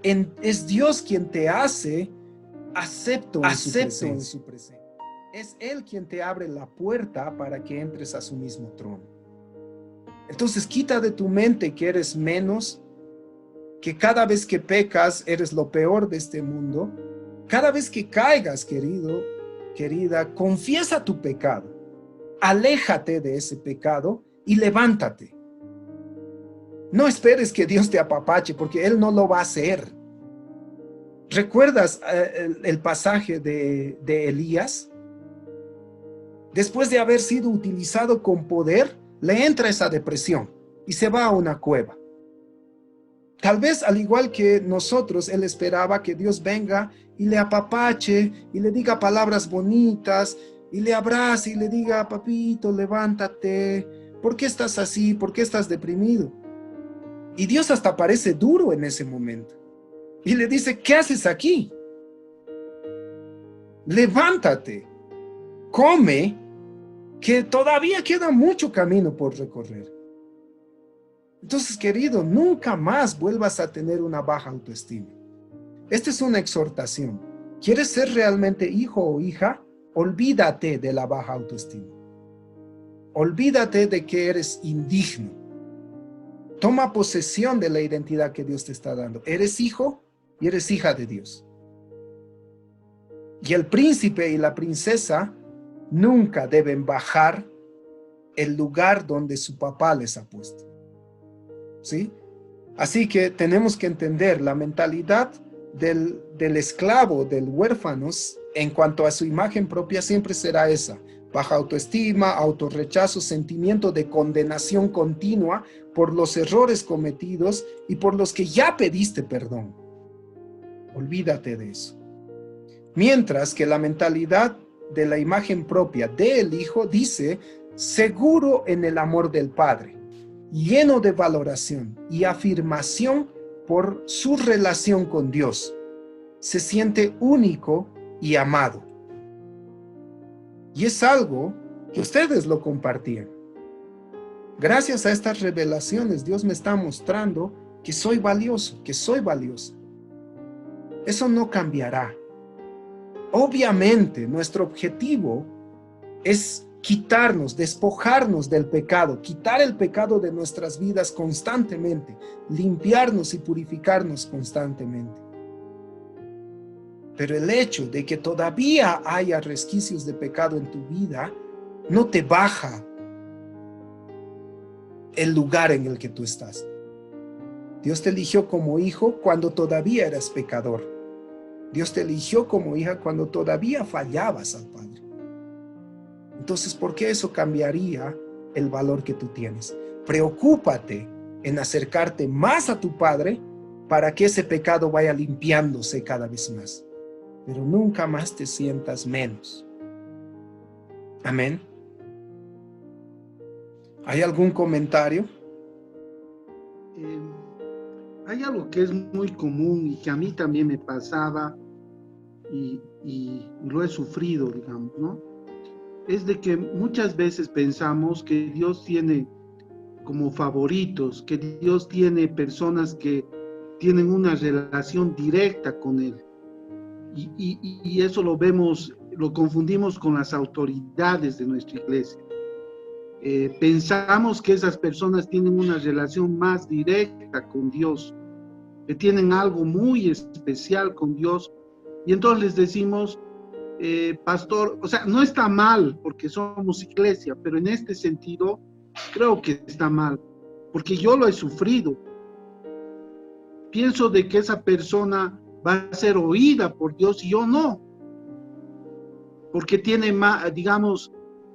Es Dios quien te hace acepto en su presencia. Es Él quien te abre la puerta para que entres a su mismo trono. Entonces quita de tu mente que eres menos, que cada vez que pecas eres lo peor de este mundo. Cada vez que caigas, querido, querida, confiesa tu pecado. Aléjate de ese pecado y levántate. No esperes que Dios te apapache, porque Él no lo va a hacer. ¿Recuerdas el pasaje de Elías? Después de haber sido utilizado con poder, le entra esa depresión y se va a una cueva. Tal vez al igual que nosotros, él esperaba que Dios venga y le apapache y le diga palabras bonitas y le abrace y le diga, papito, levántate, ¿por qué estás así? ¿Por qué estás deprimido? Y Dios hasta parece duro en ese momento. Y le dice, ¿qué haces aquí? Levántate, come, que todavía queda mucho camino por recorrer. Entonces, querido, nunca más vuelvas a tener una baja autoestima. Esta es una exhortación. ¿Quieres ser realmente hijo o hija? Olvídate de la baja autoestima. Olvídate de que eres indigno. Toma posesión de la identidad que Dios te está dando. Eres hijo y eres hija de Dios. Y el príncipe y la princesa nunca deben bajar el lugar donde su papá les ha puesto. ¿Sí? Así que tenemos que entender la mentalidad del esclavo, del huérfano, en cuanto a su imagen propia, siempre será esa: baja autoestima, autorrechazo, sentimiento de condenación continua por los errores cometidos y por los que ya pediste perdón. Olvídate de eso. Mientras que la mentalidad de la imagen propia del hijo dice: seguro en el amor del Padre, lleno de valoración y afirmación por su relación con Dios. Se siente único y amado. Y es algo que ustedes lo compartían. Gracias a estas revelaciones, Dios me está mostrando que soy valioso, que soy valioso. Eso no cambiará. Obviamente, nuestro objetivo es quitarnos, despojarnos del pecado, quitar el pecado de nuestras vidas constantemente, limpiarnos y purificarnos constantemente. Pero el hecho de que todavía haya resquicios de pecado en tu vida no te baja el lugar en el que tú estás. Dios te eligió como hijo cuando todavía eras pecador. Dios te eligió como hija cuando todavía fallabas al Padre. Entonces, ¿por qué eso cambiaría el valor que tú tienes? Preocúpate en acercarte más a tu Padre para que ese pecado vaya limpiándose cada vez más. Pero nunca más te sientas menos. Amén. ¿Hay algún comentario? Hay algo que es muy común y que a mí también me pasaba y lo he sufrido, digamos, ¿no? Es de que muchas veces pensamos que Dios tiene como favoritos, que Dios tiene personas que tienen una relación directa con Él. Y eso lo vemos, lo confundimos con las autoridades de nuestra iglesia. Pensamos que esas personas tienen una relación más directa con Dios, que tienen algo muy especial con Dios, y entonces les decimos, pastor, o sea, no está mal porque somos iglesia, pero en este sentido creo que está mal, porque yo lo he sufrido. Pienso de que esa persona va a ser oída por Dios y yo no, porque tiene más, digamos,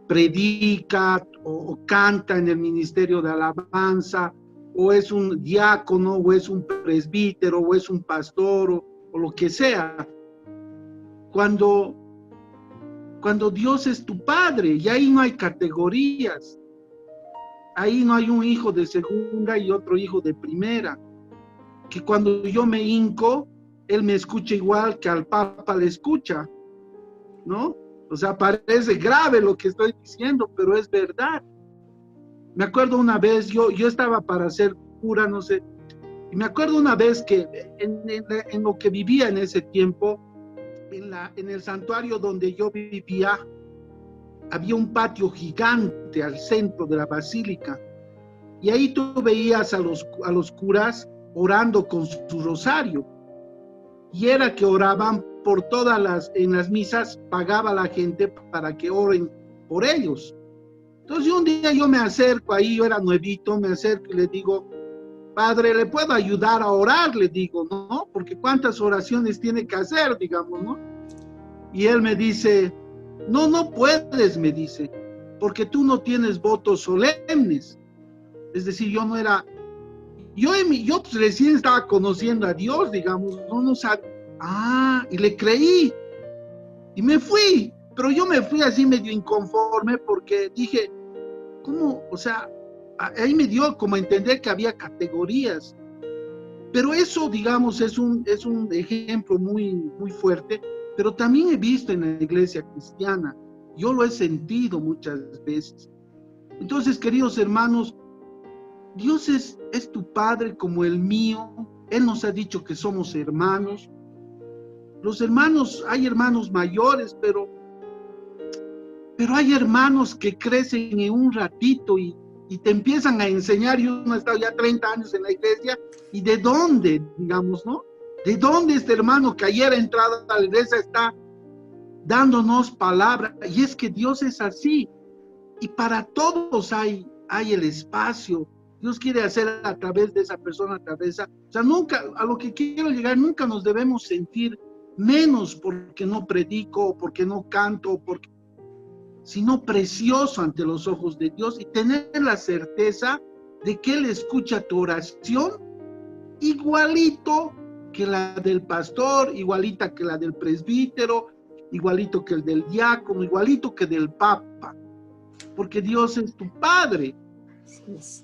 predica o canta en el ministerio de alabanza, o es un diácono, o es un presbítero, o es un pastor, o lo que sea. Cuando Dios es tu padre, y ahí no hay categorías, ahí no hay un hijo de segunda y otro hijo de primera, que cuando yo me hinco, él me escucha igual que al Papa le escucha, ¿no? O sea, parece grave lo que estoy diciendo, pero es verdad. Me acuerdo una vez, yo estaba para ser cura, no sé, y me acuerdo una vez que en lo que vivía en ese tiempo, en el santuario donde yo vivía, había un patio gigante al centro de la basílica, y ahí tú veías a los curas orando con su rosario, y era que oraban por en las misas, pagaba a la gente para que oren por ellos. Entonces un día yo me acerco ahí, yo era nuevito, me acerco y le digo, padre, ¿le puedo ayudar a orar? Le digo, ¿no? Porque cuántas oraciones tiene que hacer, digamos, ¿no? Y él me dice, no puedes, me dice, porque tú no tienes votos solemnes. Es decir, yo no era, yo pues recién estaba conociendo a Dios, digamos, no sabía. Y le creí, y me fui, pero yo me fui así medio inconforme porque dije, ¿cómo? O sea, ahí me dio como a entender que había categorías. Pero eso, digamos, es un ejemplo muy fuerte, pero también he visto en la iglesia cristiana, yo lo he sentido muchas veces. Entonces, queridos hermanos, Dios es tu Padre como el mío. Él nos ha dicho que somos hermanos. Los hermanos, hay hermanos mayores, pero hay hermanos que crecen en un ratito y te empiezan a enseñar, y uno ha estado ya 30 años en la iglesia, y de dónde, digamos, ¿no? ¿De dónde este hermano que ayer ha entrado a la iglesia está dándonos palabra? Y es que Dios es así, y para todos hay el espacio. Dios quiere hacer a través de esa persona, a través de esa, o sea, nunca, a lo que quiero llegar, nunca nos debemos sentir menos porque no predico, porque no canto, sino precioso ante los ojos de Dios, y tener la certeza de que Él escucha tu oración igualito que la del pastor, igualita que la del presbítero, igualito que el del diácono, igualito que del papa, porque Dios es tu Padre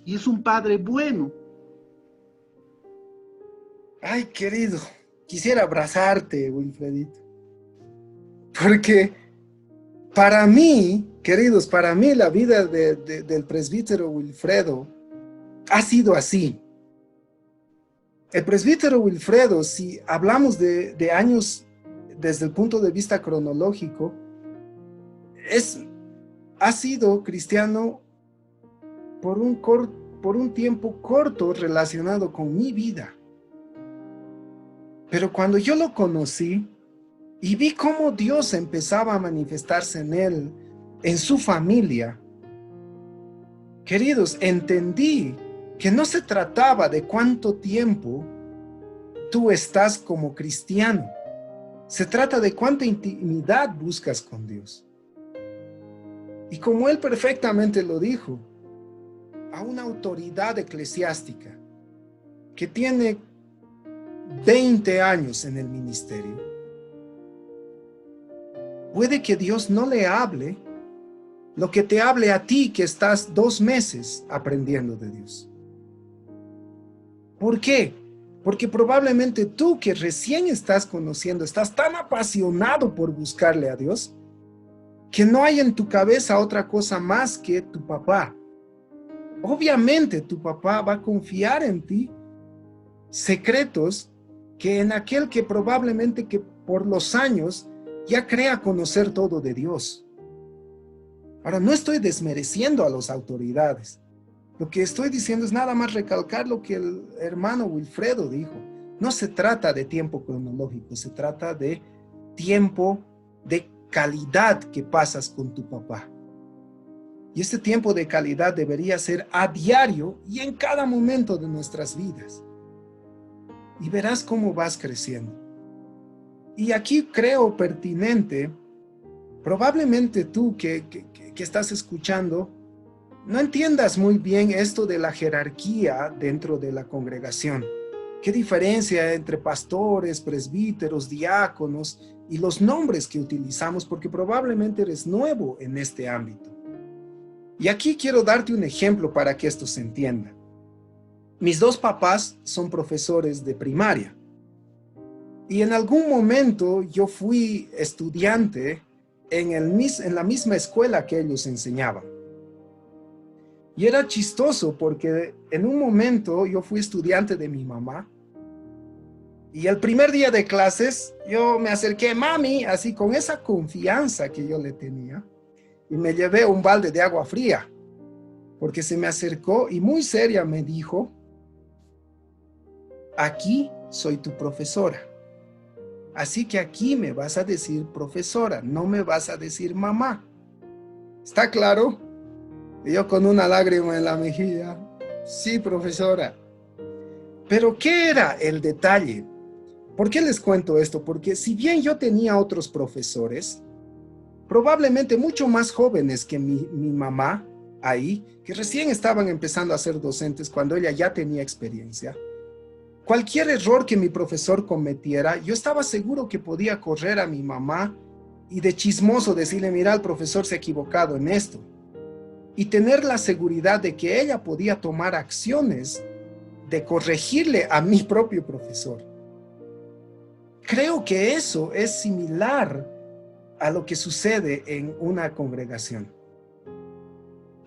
y es un Padre bueno. Ay, querido, quisiera abrazarte, Wilfredito, porque para mí, queridos, para mí la vida del presbítero Wilfredo ha sido así. El presbítero Wilfredo, si hablamos de años desde el punto de vista cronológico, ha sido cristiano por un tiempo corto relacionado con mi vida. Pero cuando yo lo conocí y vi cómo Dios empezaba a manifestarse en él, en su familia, queridos, entendí que no se trataba de cuánto tiempo tú estás como cristiano. Se trata de cuánta intimidad buscas con Dios. Y como él perfectamente lo dijo, a una autoridad eclesiástica que tiene 20 años en el ministerio, puede que Dios no le hable lo que te hable a ti que estás 2 meses aprendiendo de Dios. ¿Por qué? Porque probablemente tú que recién estás conociendo, estás tan apasionado por buscarle a Dios, que no hay en tu cabeza otra cosa más que tu papá. Obviamente tu papá va a confiar en ti secretos que en aquel que probablemente que por los años ya crea conocer todo de Dios. Ahora, no estoy desmereciendo a las autoridades. Lo que estoy diciendo es nada más recalcar lo que el hermano Wilfredo dijo. No se trata de tiempo cronológico, se trata de tiempo de calidad que pasas con tu papá. Y este tiempo de calidad debería ser a diario y en cada momento de nuestras vidas. Y verás cómo vas creciendo. Y aquí creo pertinente, probablemente tú que estás escuchando, no entiendas muy bien esto de la jerarquía dentro de la congregación. ¿Qué diferencia entre pastores, presbíteros, diáconos y los nombres que utilizamos? Porque probablemente eres nuevo en este ámbito. Y aquí quiero darte un ejemplo para que esto se entienda. Mis 2 papás son profesores de primaria. Y en algún momento yo fui estudiante en la misma escuela que ellos enseñaban. Y era chistoso porque en un momento yo fui estudiante de mi mamá. Y el primer día de clases yo me acerqué, mami, así con esa confianza que yo le tenía. Y me llevé un balde de agua fría. Porque se me acercó y muy seria me dijo, aquí soy tu profesora. Así que aquí me vas a decir profesora, no me vas a decir mamá. ¿Está claro? Y yo con una lágrima en la mejilla, sí, profesora. Pero ¿qué era el detalle? ¿Por qué les cuento esto? Porque si bien yo tenía otros profesores, probablemente mucho más jóvenes que mi mamá ahí, que recién estaban empezando a ser docentes cuando ella ya tenía experiencia, cualquier error que mi profesor cometiera, yo estaba seguro que podía correr a mi mamá y de chismoso decirle, mira, el profesor se ha equivocado en esto. Y tener la seguridad de que ella podía tomar acciones de corregirle a mi propio profesor. Creo que eso es similar a lo que sucede en una congregación.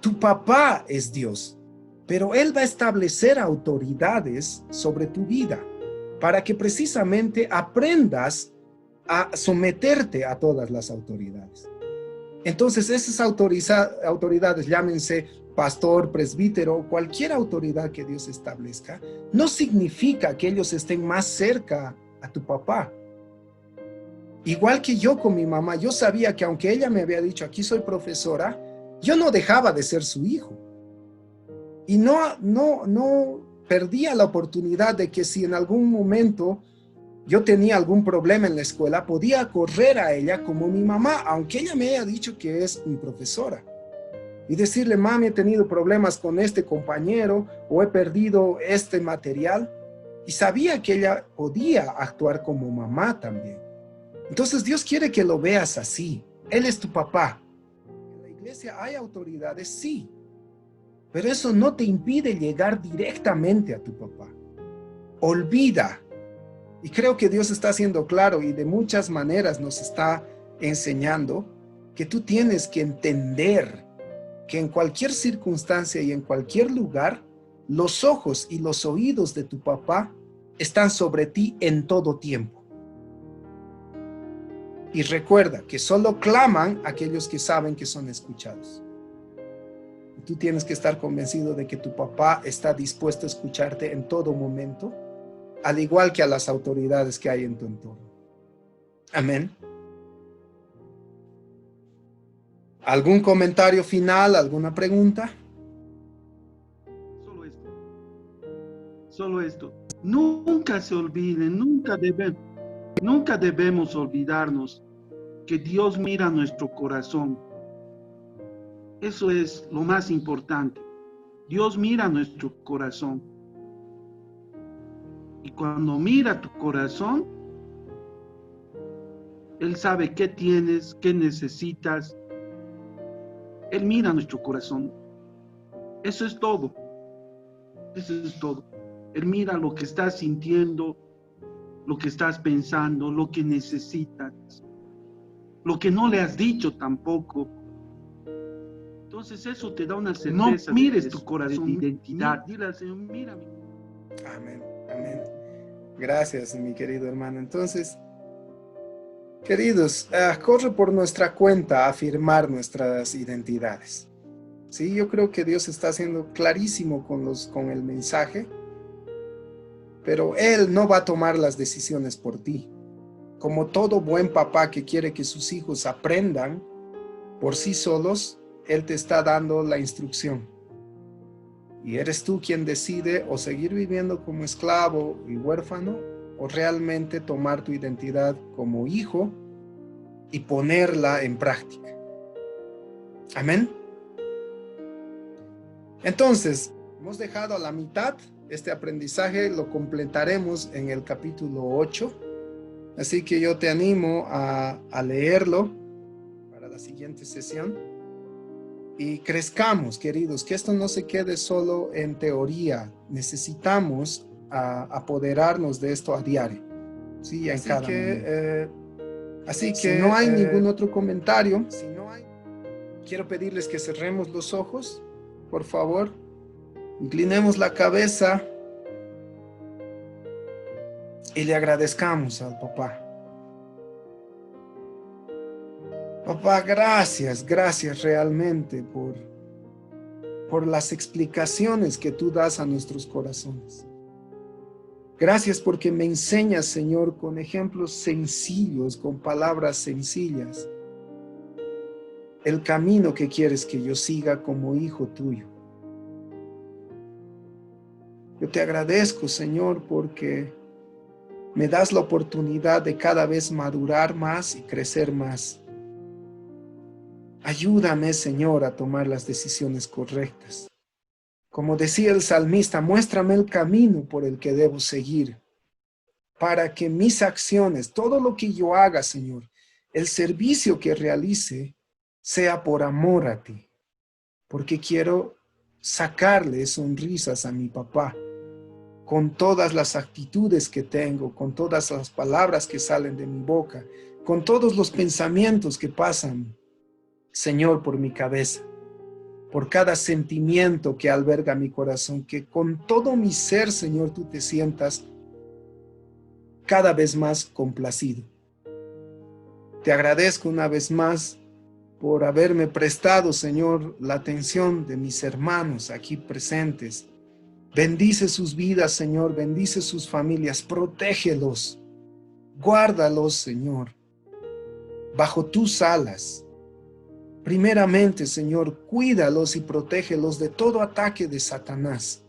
Tu papá es Dios, pero Él va a establecer autoridades sobre tu vida para que precisamente aprendas a someterte a todas las autoridades. Entonces, esas autoridades, llámense pastor, presbítero, cualquier autoridad que Dios establezca, no significa que ellos estén más cerca a tu papá. Igual que yo con mi mamá, yo sabía que aunque ella me había dicho, aquí soy profesora, yo no dejaba de ser su hijo. Y no perdía la oportunidad de que si en algún momento yo tenía algún problema en la escuela, podía correr a ella como mi mamá, aunque ella me haya dicho que es mi profesora. Y decirle, mami, he tenido problemas con este compañero o he perdido este material. Y sabía que ella podía actuar como mamá también. Entonces Dios quiere que lo veas así. Él es tu papá. En la iglesia hay autoridades, sí. Pero eso no te impide llegar directamente a tu papá. Olvida. Y creo que Dios está siendo claro y de muchas maneras nos está enseñando que tú tienes que entender que en cualquier circunstancia y en cualquier lugar, los ojos y los oídos de tu papá están sobre ti en todo tiempo. Y recuerda que solo claman aquellos que saben que son escuchados. Y tú tienes que estar convencido de que tu papá está dispuesto a escucharte en todo momento, al igual que a las autoridades que hay en tu entorno. Amén. ¿Algún comentario final? ¿Alguna pregunta? Solo esto. Nunca se olviden, nunca debemos olvidarnos que Dios mira nuestro corazón. Eso es lo más importante. Dios mira nuestro corazón. Y cuando mira tu corazón, Él sabe qué tienes, qué necesitas. Él mira nuestro corazón. Eso es todo. Eso es todo. Él mira lo que estás sintiendo, lo que estás pensando, lo que necesitas, lo que no le has dicho tampoco. Entonces eso te da una certeza. No mires tu corazón, de identidad. Dile al Señor, mírame. Amén, amén. Gracias, mi querido hermano. Entonces, queridos, corre por nuestra cuenta afirmar nuestras identidades. Sí, yo creo que Dios está siendo clarísimo con el mensaje, pero Él no va a tomar las decisiones por ti. Como todo buen papá que quiere que sus hijos aprendan por sí solos, Él te está dando la instrucción. Y eres tú quien decide o seguir viviendo como esclavo y huérfano, o realmente tomar tu identidad como hijo y ponerla en práctica. Amén. Entonces, hemos dejado a la mitad. Este aprendizaje lo completaremos en el capítulo 8. Así que yo te animo a leerlo para la siguiente sesión. Y crezcamos, queridos, que esto no se quede solo en teoría. Necesitamos apoderarnos de esto a diario. Sí, en cada momento. Así que si no hay ningún otro comentario, quiero pedirles que cerremos los ojos, por favor. Inclinemos la cabeza y le agradezcamos al papá. Papá, gracias realmente por las explicaciones que tú das a nuestros corazones. Gracias porque me enseñas, Señor, con ejemplos sencillos, con palabras sencillas, el camino que quieres que yo siga como hijo tuyo. Yo te agradezco, Señor, porque me das la oportunidad de cada vez madurar más y crecer más. Ayúdame, Señor, a tomar las decisiones correctas. Como decía el salmista, muéstrame el camino por el que debo seguir, para que mis acciones, todo lo que yo haga, Señor, el servicio que realice, sea por amor a ti, porque quiero sacarle sonrisas a mi papá, con todas las actitudes que tengo, con todas las palabras que salen de mi boca, con todos los pensamientos que pasan, Señor, por mi cabeza, por cada sentimiento que alberga mi corazón, que con todo mi ser, Señor, tú te sientas cada vez más complacido. Te agradezco una vez más por haberme prestado, Señor, la atención de mis hermanos aquí presentes. Bendice sus vidas, Señor, bendice sus familias, protégelos, guárdalos, Señor, bajo tus alas. Primeramente, Señor, cuídalos y protégelos de todo ataque de Satanás.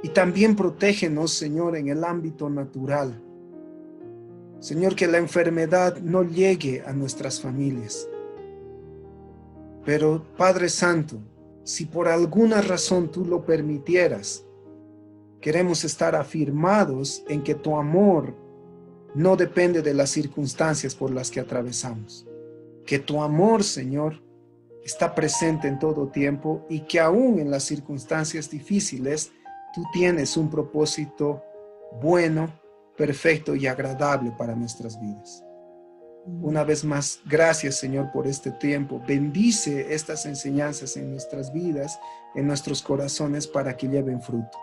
Y también protégenos, Señor, en el ámbito natural. Señor, que la enfermedad no llegue a nuestras familias. Pero, Padre Santo, si por alguna razón tú lo permitieras, queremos estar afirmados en que tu amor no depende de las circunstancias por las que atravesamos. Que tu amor, Señor, está presente en todo tiempo y que aún en las circunstancias difíciles, tú tienes un propósito bueno, perfecto y agradable para nuestras vidas. Una vez más, gracias, Señor, por este tiempo. Bendice estas enseñanzas en nuestras vidas, en nuestros corazones, para que lleven fruto.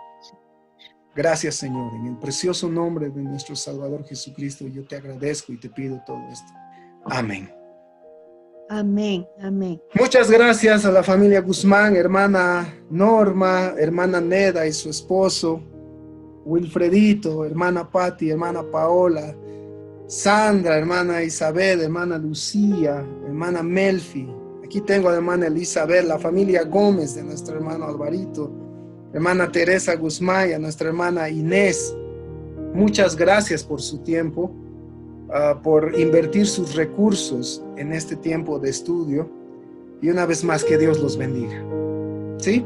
Gracias, Señor, en el precioso nombre de nuestro Salvador Jesucristo, yo te agradezco y te pido todo esto. Amén. Amén, amén. Muchas gracias a la familia Guzmán, hermana Norma, hermana Neda y su esposo, Wilfredito, hermana Patti, hermana Paola, Sandra, hermana Isabel, hermana Lucía, hermana Melfi. Aquí tengo a la hermana Elizabeth, la familia Gómez de nuestro hermano Alvarito, hermana Teresa Guzmán y a nuestra hermana Inés. Muchas gracias por su tiempo, por invertir sus recursos en este tiempo de estudio. Y una vez más, que Dios los bendiga. ¿Sí?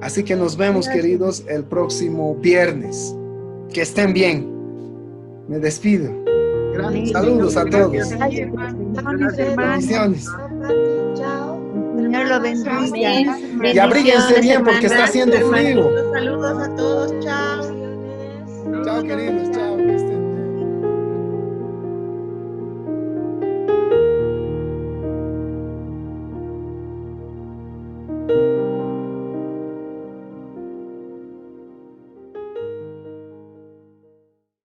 Así que nos vemos, queridos, el próximo viernes. Que estén bien. Me despido. Gracias. Saludos a todos. Bendiciones. Señor lo bendiga. Y abríguense bien porque está haciendo frío. Saludos a todos. Chao. Chao, queridos. Chao.